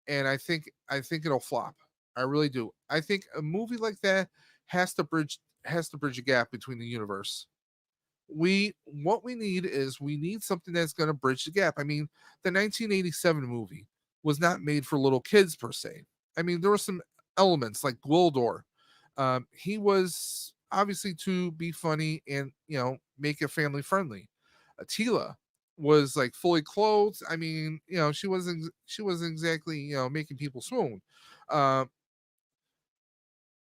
[SPEAKER 2] and I think it'll flop. I really do. I think a movie like that has to bridge a gap between the universe. We need something that's going to bridge the gap. I mean, the 1987 movie was not made for little kids per se. I mean, there were some elements like Gwildor. He was obviously to be funny and make it family friendly. Attila was like fully clothed. I mean, she wasn't exactly making people swoon. Uh,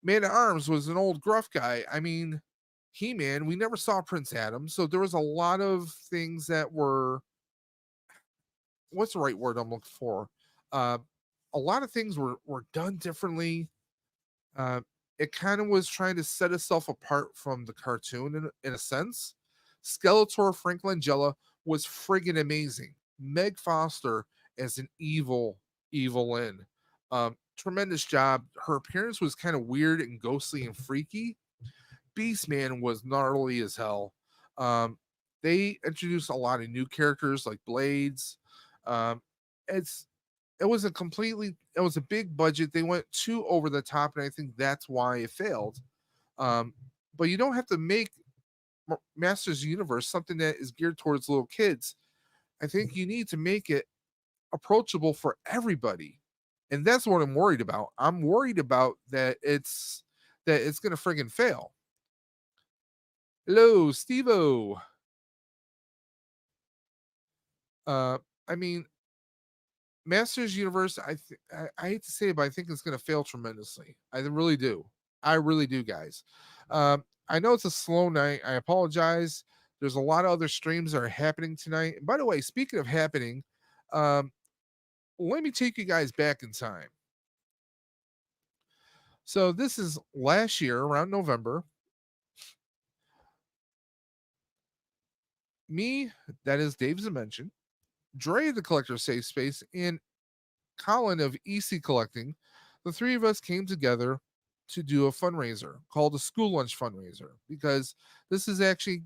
[SPEAKER 2] Man at Arms was an old gruff guy. I mean, He Man, we never saw Prince Adam, so there was a lot of things that were what's the right word I'm looking for? Uh, a lot of things were done differently. Uh, it kind of was trying to set itself apart from the cartoon in a sense. Skeletor Frank Langella was friggin' amazing. Meg Foster as an evil in. Tremendous job. Her appearance was kind of weird and ghostly and freaky. Beastman was gnarly as hell. Um, they introduced a lot of new characters like Blades. Um, it's it was a big budget. They went too over the top, and I think that's why it failed. Um, but you don't have to make Masters Universe something that is geared towards little kids. I think you need to make it approachable for everybody, and that's what I'm worried about. I'm worried about that it's gonna friggin' fail. Hello, Stevo. Uh, I mean, Masters Universe. I hate to say it, but I think it's going to fail tremendously. I really do. I really do, guys. I know it's a slow night. I apologize. There's a lot of other streams that are happening tonight. And by the way, speaking of happening, um, let me take you guys back in time. So this is last year around November. Me, that is Dave Dimension, Dre the Collector Safe Space, and Colin of EC Collecting, the three of us came together to do a fundraiser called a school lunch fundraiser because this is actually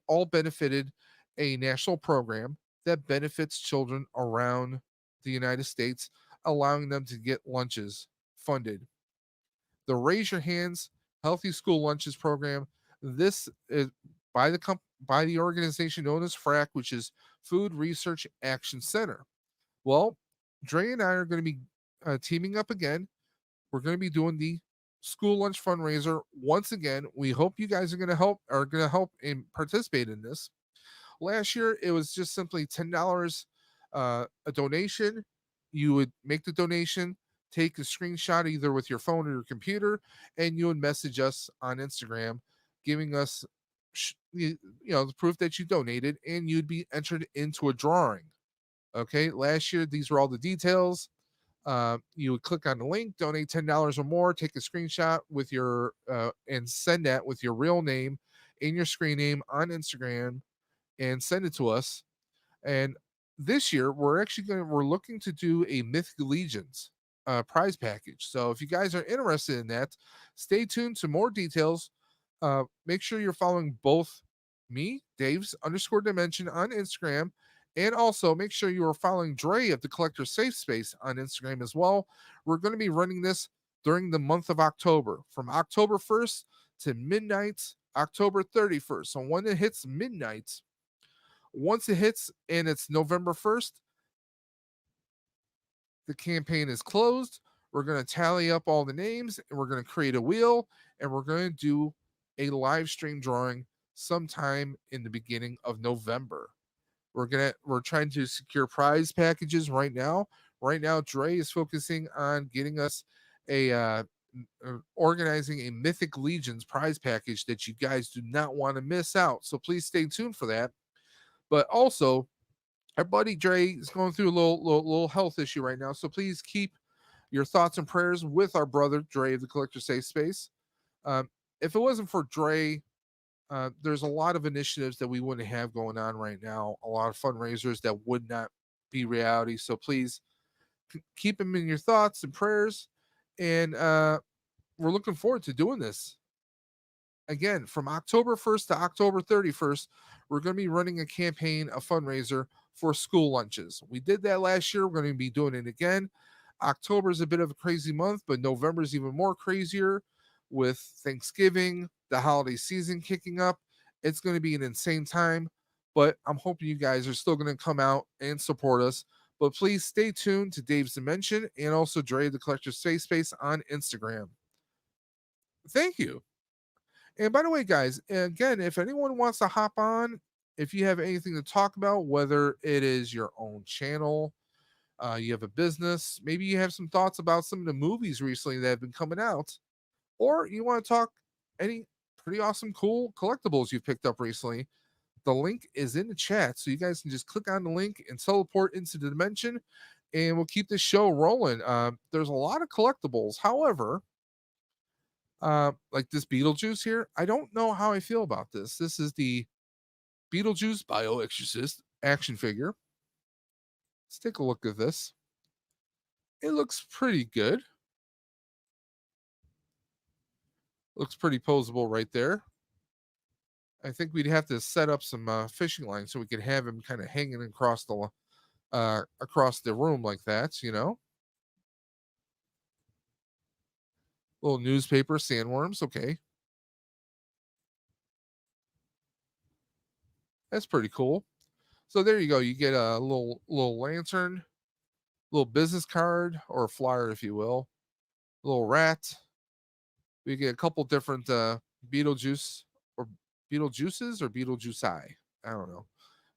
[SPEAKER 2] all benefited a national program that benefits children around the United States, allowing them to get lunches funded. The Raise Your Hands Healthy School Lunches program. This is by the organization known as FRAC, which is Food Research Action Center. Well, Dre and I are going to be teaming up again. We're going to be doing the school lunch fundraiser once again. We hope you guys are going to help and participate in this. Last year, it was just simply $10 a donation. You would make the donation, take a screenshot either with your phone or your computer, and you would message us on Instagram, giving us the proof that you donated, and you'd be entered into a drawing. Okay, last year these were all the details. You would click on the link, donate $10 or more, take a screenshot with your and send that with your real name and your screen name on Instagram and send it to us. And this year we're looking to do a Mythic Legions prize package. So if you guys are interested in that, stay tuned to more details. Make sure you're following both me, Dave's underscore dimension on Instagram, and also make sure you are following Dre of the Collector Safe Space on Instagram as well. We're going to be running this during the month of October, from October 1st to midnight, October 31st. So when it hits midnight, once it hits and it's November 1st, the campaign is closed. We're going to tally up all the names and we're going to create a wheel and we're going to do a live stream drawing sometime in the beginning of November. We're trying to secure prize packages right now. Right now, Dre is focusing on getting us organizing a Mythic Legions prize package that you guys do not want to miss out. So please stay tuned for that. But also, our buddy Dre is going through a little health issue right now. So please keep your thoughts and prayers with our brother Dre of the Collector Safe Space. If it wasn't for Dre, there's a lot of initiatives that we wouldn't have going on right now. A lot of fundraisers that would not be reality. So please keep him in your thoughts and prayers. And we're looking forward to doing this again from October 1st to October 31st. We're going to be running a campaign, a fundraiser for school lunches. We did that last year. We're going to be doing it again. October is a bit of a crazy month, but November is even more crazier with Thanksgiving, the holiday season kicking up. It's going to be an insane time, but I'm hoping you guys are still going to come out and support us. But please stay tuned to Dave's Dimension and also Dre the Collector's Safe Space on Instagram. Thank you. And by the way, guys, again, if anyone wants to hop on, if you have anything to talk about, whether it is your own channel, you have a business, maybe you have some thoughts about some of the movies recently that have been coming out, or you want to talk any pretty awesome, cool collectibles you've picked up recently, the link is in the chat. So you guys can just click on the link and teleport into the dimension, and we'll keep this show rolling. There's a lot of collectibles. However, like this Beetlejuice here, I don't know how I feel about this. This is the Beetlejuice Bio Exorcist action figure. Let's take a look at this. It looks pretty good. Looks pretty posable right there. I think we'd have to set up some fishing lines so we could have him kind of hanging across the room like that, you know. Little newspaper sandworms, okay. That's pretty cool. So there you go. You get a little lantern, little business card or a flyer, if you will, little rat. We get a couple different Beetlejuice or Beetlejuices or Beetlejuice eye. I don't know.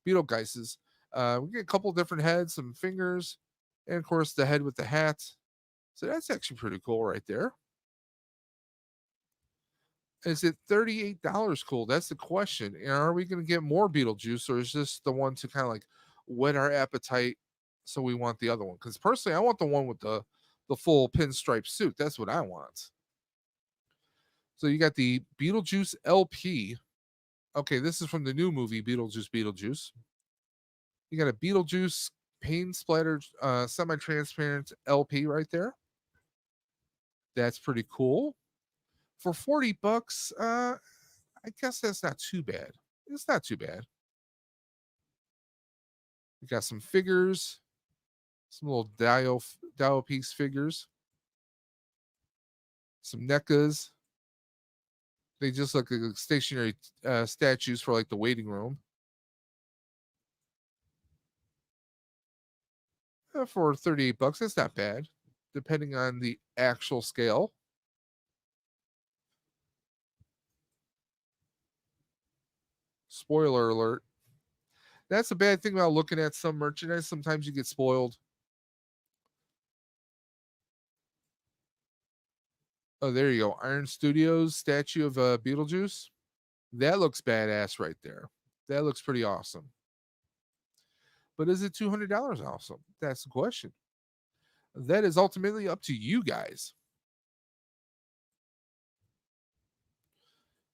[SPEAKER 2] Beetlegeises. We get a couple different heads, some fingers, and of course the head with the hat. So that's actually pretty cool right there. Is it $38 cool? That's the question. And are we going to get more Beetlejuice, or is this the one to kind of like whet our appetite? So we want the other one. Because personally, I want the one with the full pinstripe suit. That's what I want. So you got the Beetlejuice LP. Okay, this is from the new movie Beetlejuice. You got a Beetlejuice paint splattered semi-transparent LP right there. That's pretty cool. For $40, I guess that's not too bad. It's not too bad. We got some figures, some little dial piece figures, some NECAs. They just look like stationary statues for like the waiting room. For 38 bucks, that's not bad, depending on the actual scale. Spoiler alert. That's the bad thing about looking at some merchandise. Sometimes you get spoiled. Oh, there you go. Iron Studios statue of Beetlejuice. That looks badass right there. That looks pretty awesome. But is it $200 awesome? That's the question. That is ultimately up to you guys.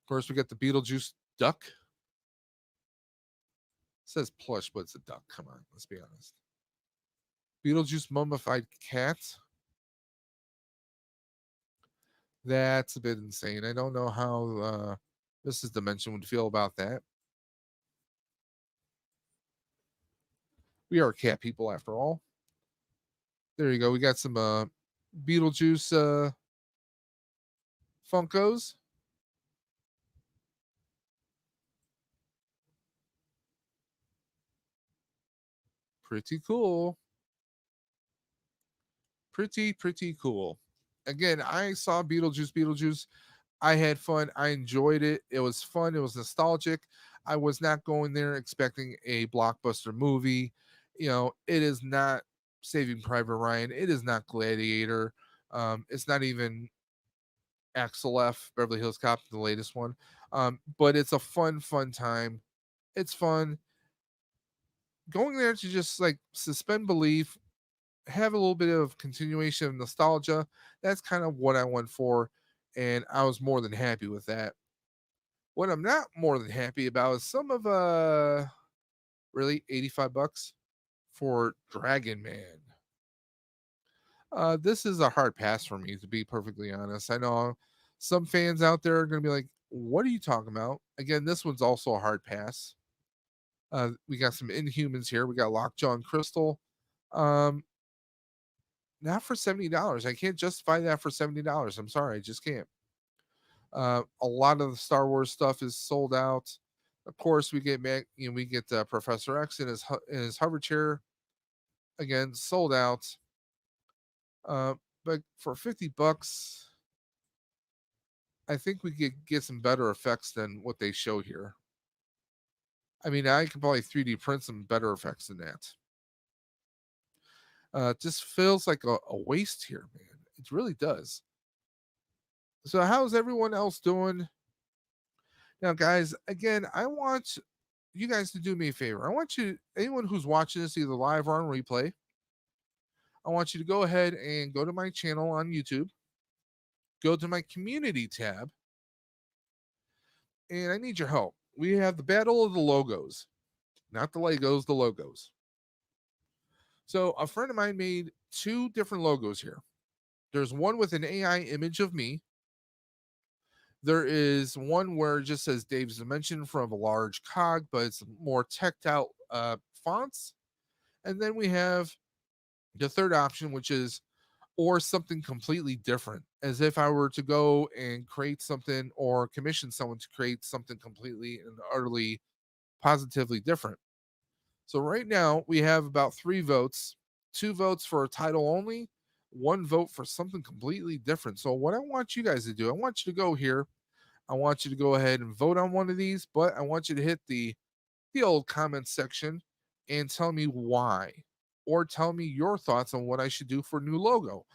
[SPEAKER 2] Of course, we got the Beetlejuice duck. It says plush, but it's a duck. Come on, let's be honest. Beetlejuice mummified cat. That's a bit insane. I don't know how Mrs. Dimension would feel about that. We are cat people after all. There you go. We got some Beetlejuice Funkos. Pretty cool. Pretty cool. Again, I saw Beetlejuice. I had fun. I enjoyed it. It was fun. It was nostalgic. I was not going there expecting a blockbuster movie. You know, it is not Saving Private Ryan. It is not Gladiator. It's not even Axel F. Beverly Hills Cop, the latest one. But it's a fun time. It's fun. Going there to just like suspend belief, have a little bit of continuation of nostalgia. That's kind of what I went for, and I was more than happy with that. What I'm not more than happy about is some of really 85 bucks for Dragon Man. This is a hard pass for me, to be perfectly honest. I know some fans out there are going to be like, "What are you talking about?" Again, this one's also a hard pass. We got some Inhumans here. We got Lockjaw and Crystal. Um, Not for $70. I can't justify that for $70. I'm sorry, I just can't. A lot of the Star Wars stuff is sold out. Of course, we get Professor X in his hover chair. Again, sold out. But for 50 bucks, I think we could get some better effects than what they show here. I mean, I can probably 3D print some better effects than that. It just feels like a waste here, man. It really does. So, how's everyone else doing? Now, guys, again, I want you guys to do me a favor. I want you, anyone who's watching this either live or on replay, I want you to go ahead and go to my channel on YouTube, go to my community tab, and I need your help. We have the battle of the logos, not the Legos, the logos. So, a friend of mine made two different logos here. There's one with an AI image of me. There is one where it just says Dave's Dimension from a large cog, but it's more teched out fonts. And then we have the third option, which is or something completely different, as if I were to go and create something or commission someone to create something completely and utterly positively different. So right now we have about 3 votes, 2 votes for a title only, 1 vote for something completely different. So what I want you guys to do, I want you to go here. I want you to go ahead and vote on one of these, but I want you to hit the old comment section and tell me why, or tell me your thoughts on what I should do for a new logo.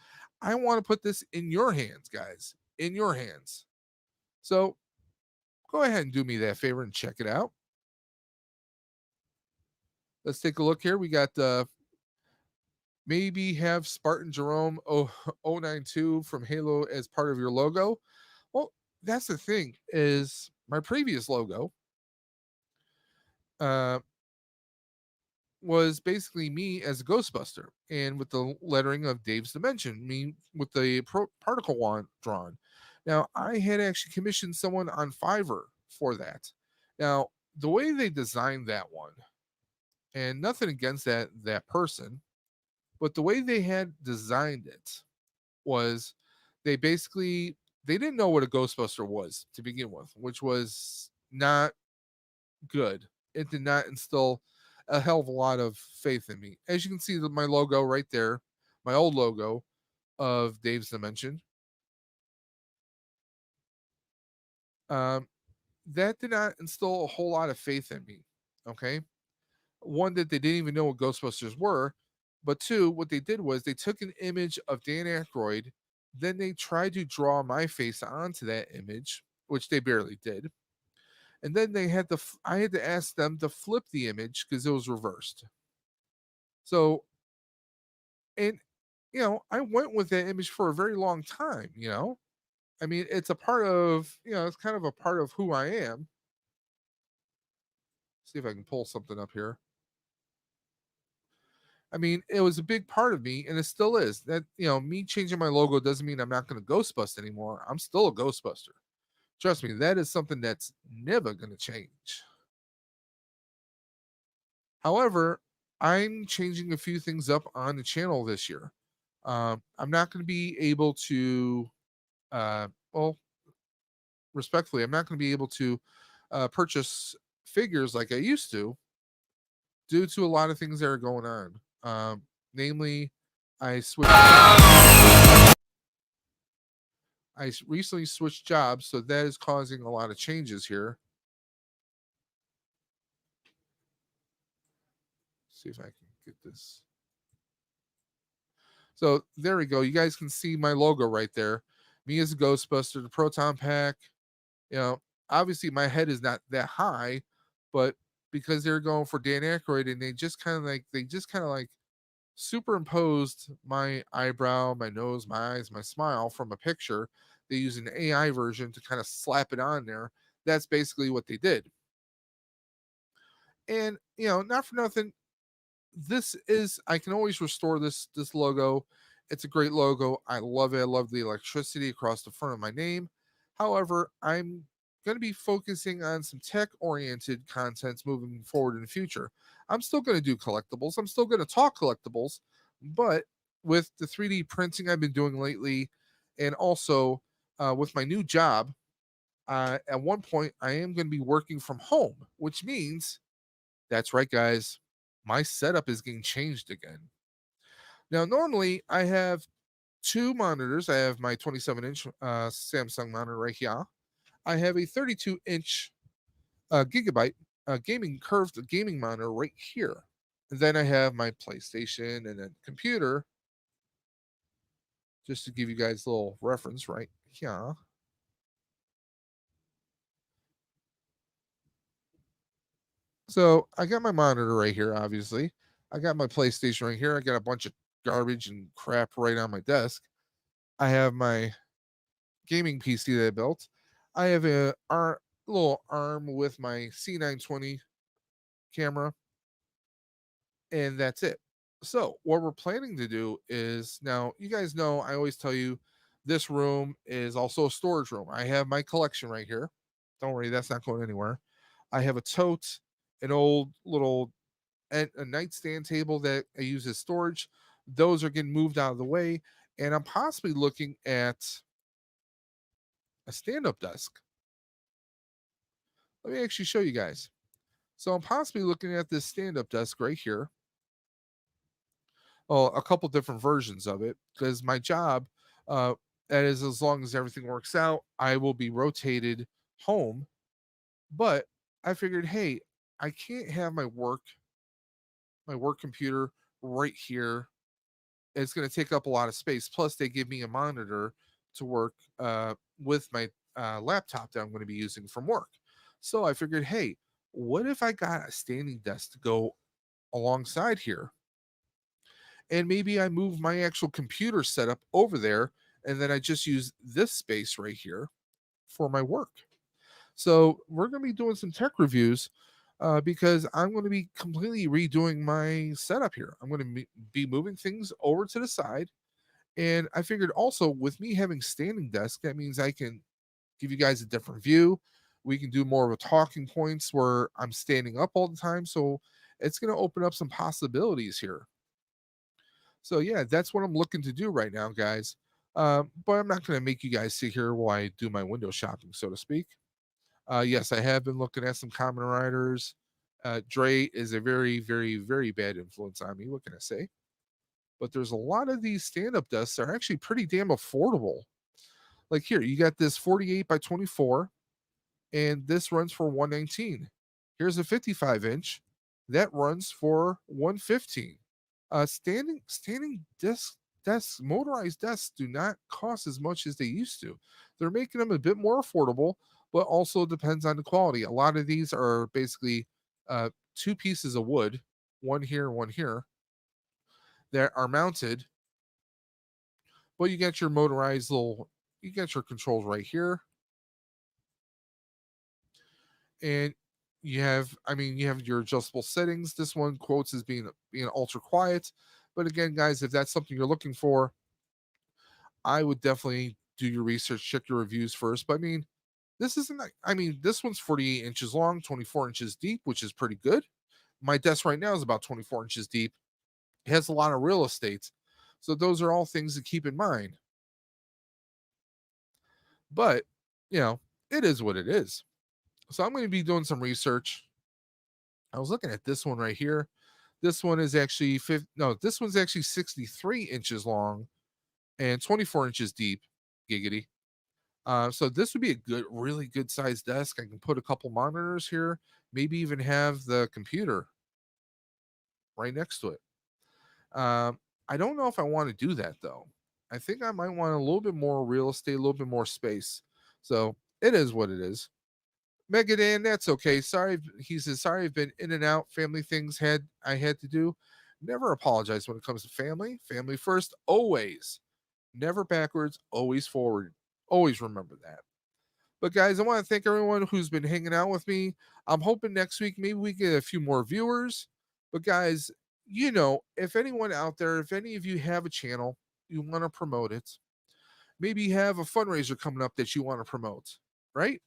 [SPEAKER 2] I want to put this in your hands, guys, in your hands. So go ahead and do me that favor and check it out. Let's take a look here. We got maybe have Spartan Jerome 092 from Halo as part of your logo. Well, that's the thing, is my previous logo was basically me as a Ghostbuster, and with the lettering of Dave's Dimension, me with the particle wand drawn. Now, I had actually commissioned someone on Fiverr for that. Now, the way they designed that one, And nothing against that person, but the way they had designed it was they basically they didn't know what a Ghostbuster was to begin with, which was not good. It did not instill a hell of a lot of faith in me. As you can see, my logo right there, my old logo of Dave's Dimension, um, that did not instill a whole lot of faith in me. Okay, one, that they didn't even know what Ghostbusters were, but two, what they did was they took an image of Dan Aykroyd, then they tried to draw my face onto that image, which they barely did, and then I had to ask them to flip the image because it was reversed. So, and I went with that image for a very long time. I mean, it's a part of it's kind of a part of who I am. See if I can pull something up here. I mean, it was a big part of me, and it still is. That me changing my logo doesn't mean I'm not going to Ghostbust anymore. I'm still a Ghostbuster. Trust me, that is something that's never going to change. However, I'm changing a few things up on the channel this year. I'm not going to be able to, well, respectfully, I'm not going to be able to purchase figures like I used to due to a lot of things that are going on. Namely, I switched. Recently switched jobs, so that is causing a lot of changes here. See if I can get this. So there we go. You guys can see my logo right there. Me as a Ghostbuster, the Proton Pack. You know, obviously my head is not that high, but because they're going for Dan Aykroyd and they just kind of like superimposed my eyebrow, my nose, my eyes, my smile from a picture. They use an AI version to kind of slap it on there. That's basically what they did. And not for nothing, this is I can always restore this logo. It's a great logo. I love it. I love the electricity across the front of my name. However, I'm going to be focusing on some tech oriented contents moving forward in the future. I'm still going to do collectibles. I'm still going to talk collectibles, but with the 3D printing I've been doing lately, and also with my new job, at one point I am going to be working from home, which means that's right, guys. My setup is getting changed again. Now, normally I have two monitors. I have my 27-inch Samsung monitor right here. I have a 32-inch gigabyte gaming curved gaming monitor right here. And then I have my PlayStation and then computer. Just to give you guys a little reference right here. So I got my monitor right here, obviously. I got my PlayStation right here. I got a bunch of garbage and crap right on my desk. I have my gaming PC that I built. I have little arm with my C920 camera, and that's it. So, what we're planning to do is now, you guys know I always tell you this room is also a storage room. I have my collection right here. Don't worry, that's not going anywhere. I have a tote, an old little a nightstand table that I use as storage. Those are getting moved out of the way, and I'm possibly looking at a stand-up desk. Let me actually show you guys. So I'm possibly looking at this stand-up desk right here. Well, a couple different versions of it because my job, uh, that is, as long as everything works out, I will be rotated home. But I figured, hey, I can't have my work computer right here. It's going to take up a lot of space. Plus, they give me a monitor to work with my laptop that I'm going to be using from work. So I figured, hey, what if I got a standing desk to go alongside here? And maybe I move my actual computer setup over there, and then I just use this space right here for my work. So we're going to be doing some tech reviews because I'm going to be completely redoing my setup here. I'm going to be moving things over to the side. And I figured also with me having standing desk, that means I can give you guys a different view. We can do more of a talking points where I'm standing up all the time. So It's going to open up some possibilities here. So yeah, that's what I'm looking to do right now, guys. But I'm not going to make you guys sit here while I do my window shopping, so to speak. Yes, I have been looking at some common riders. Dre is a very, very, very bad influence on me. What can I say? But there's a lot of these stand-up desks that are actually pretty damn affordable. Like here, you got this 48 by 24, and this runs for 119. Here's a 55 inch that runs for 115. Standing desks, motorized desks do not cost as much as they used to. They're making them a bit more affordable, but also depends on the quality. A lot of these are basically two pieces of wood, one here, one here, that are mounted. But you get your motorized little, you get your controls right here, and you have your adjustable settings. This one quotes as being ultra quiet, but again, guys, if that's something you're looking for, I would definitely do your research, check your reviews first. But this isn't. This one's 48 inches long, 24 inches deep, which is pretty good. My desk right now is about 24 inches deep. It has a lot of real estate, so those are all things to keep in mind. But you know, it is what it is. So I'm going to be doing some research. I was looking at this one right here. This one is actually this one's actually 63 inches long and 24 inches deep. Giggity. So this would be a really good sized desk. I can put a couple monitors here, maybe even have the computer right next to it. I don't know if I want to do that though. I think I might want a little bit more real estate, a little bit more space. So it is what it is. Megadan, that's okay. Sorry, he says sorry. I've been in and out. Family things I had to do. Never apologize when it comes to family. Family first, always. Never backwards, always forward. Always remember that. But guys, I want to thank everyone who's been hanging out with me. I'm hoping next week maybe we get a few more viewers. But guys, if anyone out there, if any of you have a channel, you want to promote it, maybe you have a fundraiser coming up that you want to promote, right?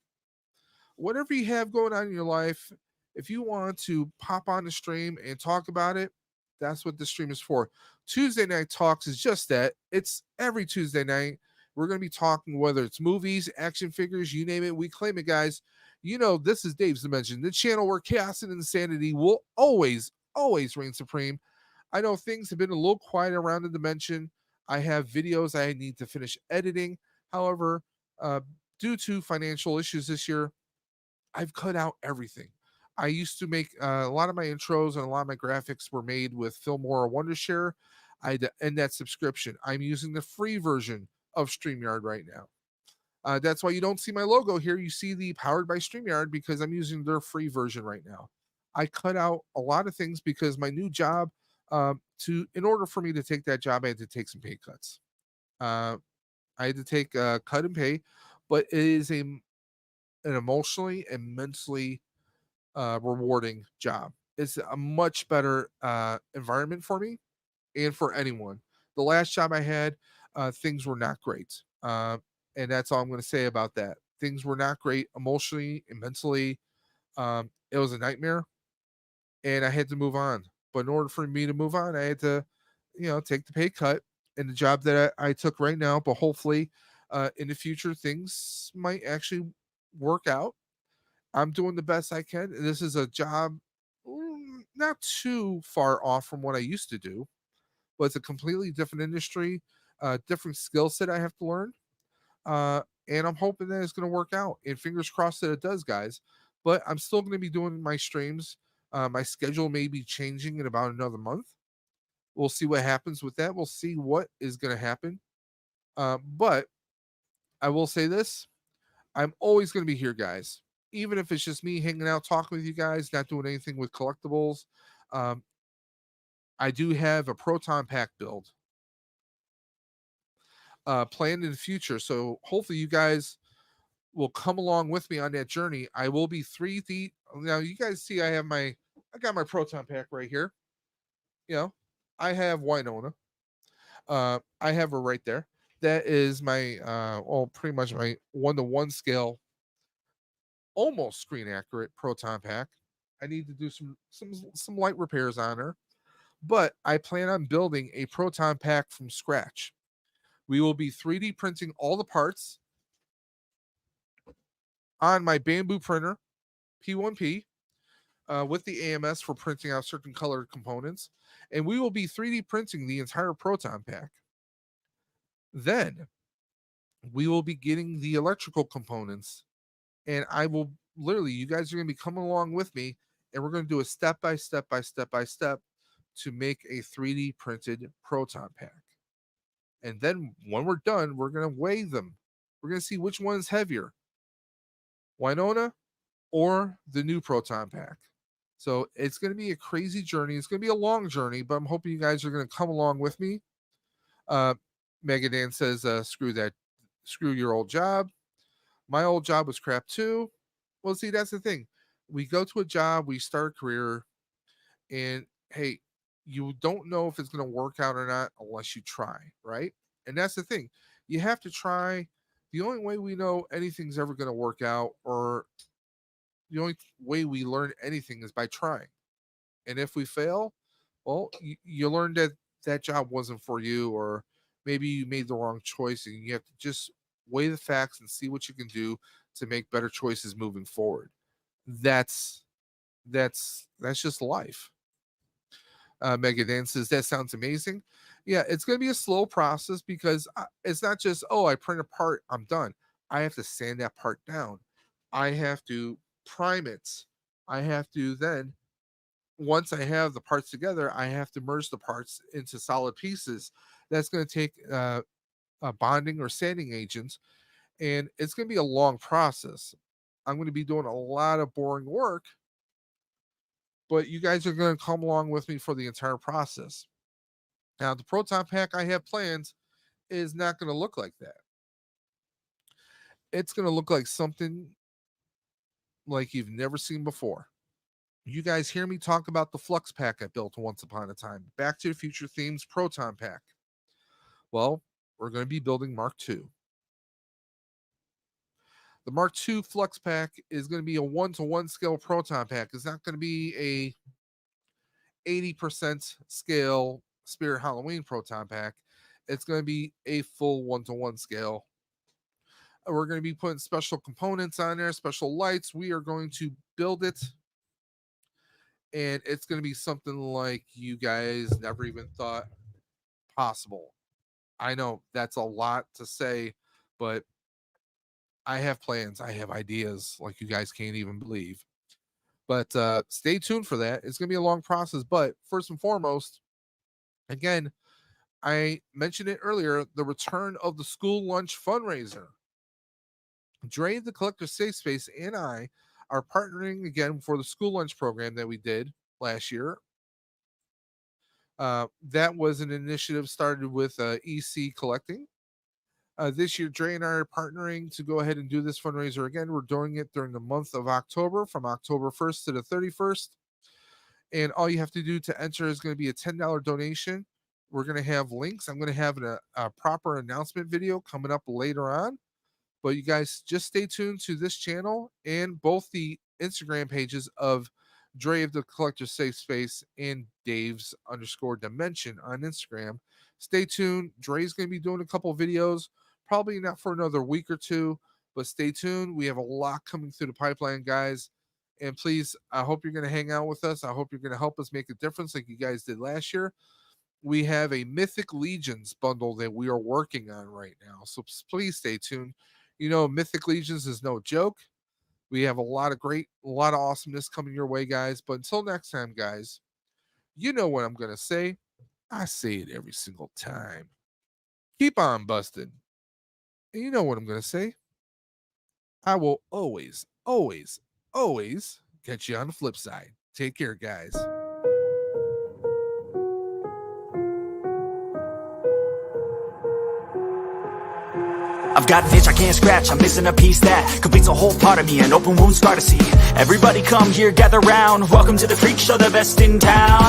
[SPEAKER 2] Whatever you have going on in your life, if you want to pop on the stream and talk about it, that's what the stream is for. Tuesday Night Talks is just that. It's every Tuesday night. We're going to be talking whether it's movies, action figures, you name it. We claim it, guys. This is Dave's Dimension, the channel where chaos and insanity will always, always reign supreme. I know things have been a little quiet around the dimension. I have videos I need to finish editing. However, due to financial issues this year, I've cut out everything. I used to make a lot of my intros and a lot of my graphics were made with Filmora Wondershare. I had to end that subscription. I'm using the free version of StreamYard right now. That's why you don't see my logo here. You see the powered by StreamYard because I'm using their free version right now. I cut out a lot of things because my new job, in order for me to take that job, I had to take some pay cuts. I had to take a cut in pay, but it is an emotionally and mentally rewarding job. It's a much better environment for me and for anyone. The last job I had, things were not great. And that's all I'm going to say about that. Things were not great emotionally and mentally. It was a nightmare and I had to move on. But in order for me to move on, I had to, take the pay cut in the job that I took right now. But hopefully, in the future, things might actually work out. I'm doing the best I can. This is a job not too far off from what I used to do, but it's a completely different industry, different skill set I have to learn. And I'm hoping that it's going to work out. And fingers crossed that it does, guys. But I'm still going to be doing my streams. My schedule may be changing in about another month. We'll see what happens with that. We'll see what is going to happen. But I will say this, I'm always going to be here, guys. Even if it's just me hanging out, talking with you guys, not doing anything with collectibles. Um, I do have a proton pack build planned in the future. So hopefully you guys will come along with me on that journey. I will be 3 feet. Now you guys see I got my proton pack right here. I have Winona. I have her right there. That is my pretty much my 1-to-1 scale, almost screen accurate proton pack. I need to do some light repairs on her. But I plan on building a proton pack from scratch. We will be 3D printing all the parts on my bamboo printer, P1P, with the AMS for printing out certain colored components. And we will be 3D printing the entire proton pack. Then we will be getting the electrical components. And I will literally, you guys are going to be coming along with me. And we're going to do a step by step to make a 3D printed proton pack. And then when we're done, we're going to weigh them. We're going to see which one is heavier, Winona or the new proton pack. So it's going to be a crazy journey. It's going to be a long journey, but I'm hoping you guys are going to come along with me. Megadan says, screw your old job. My old job was crap too. Well, see, that's the thing. We go to a job, we start a career, and hey, you don't know if it's going to work out or not unless you try, right? And that's the thing. You have to try. The only way we know anything's ever going to work out, or the only way we learn anything, is by trying. And if we fail, well, you learn that job wasn't for you, or maybe you made the wrong choice, and you have to just weigh the facts and see what you can do to make better choices moving forward. That's just life. Megadan says, that sounds amazing. Yeah, it's going to be a slow process because it's not just, I print a part, I'm done. I have to sand that part down. I have to prime it. I have to then, once I have the parts together, I have to merge the parts into solid pieces. That's going to take a bonding or sanding agents, and it's going to be a long process. I'm going to be doing a lot of boring work, but you guys are going to come along with me for the entire process. Now, the proton pack I have planned is not going to look like that. It's going to look like something like you've never seen before. You guys hear me talk about the Flux pack I built once upon a time. Back to the Future Themes proton pack. Well, we're going to be building Mark II. The Mark II Flux pack is going to be a 1-to-1 scale proton pack. It's not going to be a 80% scale Spirit Halloween proton pack. It's going to be a full 1-to-1 scale. We're going to be putting special components on there, special lights. We are going to build it, and it's going to be something like you guys never even thought possible. I know that's a lot to say, but I have plans. I have ideas like you guys can't even believe. But stay tuned for that. It's going to be a long process. But first and foremost, again, I mentioned it earlier, the return of the school lunch fundraiser. Dre, the Collector Safe Space, and I are partnering again for the school lunch program that we did last year. That was an initiative started with EC Collecting. This year, Dre and I are partnering to go ahead and do this fundraiser again. We're doing it during the month of October, from October 1st to the 31st. And all you have to do to enter is going to be a $10 donation. We're going to have links. I'm going to have a proper announcement video coming up later on. But you guys just stay tuned to this channel and both the Instagram pages of Dre of the Collector Safe Space and Dave's _dimension on Instagram. Stay tuned. Dre's going to be doing a couple videos, probably not for another week or two, but stay tuned. We have a lot coming through the pipeline, guys. And please, I hope you're going to hang out with us. I hope you're going to help us make a difference like you guys did last year. We have a Mythic Legions bundle that we are working on right now. So please stay tuned. You know, Mythic Legions is no joke. We have a lot of awesomeness coming your way, guys. But until next time, guys, you know what I'm going to say. I say it every single time. Keep on busting. And you know what I'm going to say. I will always, always, always catch you on the flip side. Take care, guys.
[SPEAKER 1] I've got an itch I can't scratch, I'm missing a piece that completes a whole part of me, an open wound scar to see. Everybody come here, gather round, welcome to the freak show, the best in town.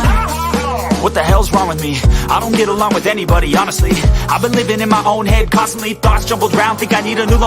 [SPEAKER 1] What the hell's wrong with me? I don't get along with anybody, honestly. I've been living in my own head constantly, thoughts jumbled round, think I need a new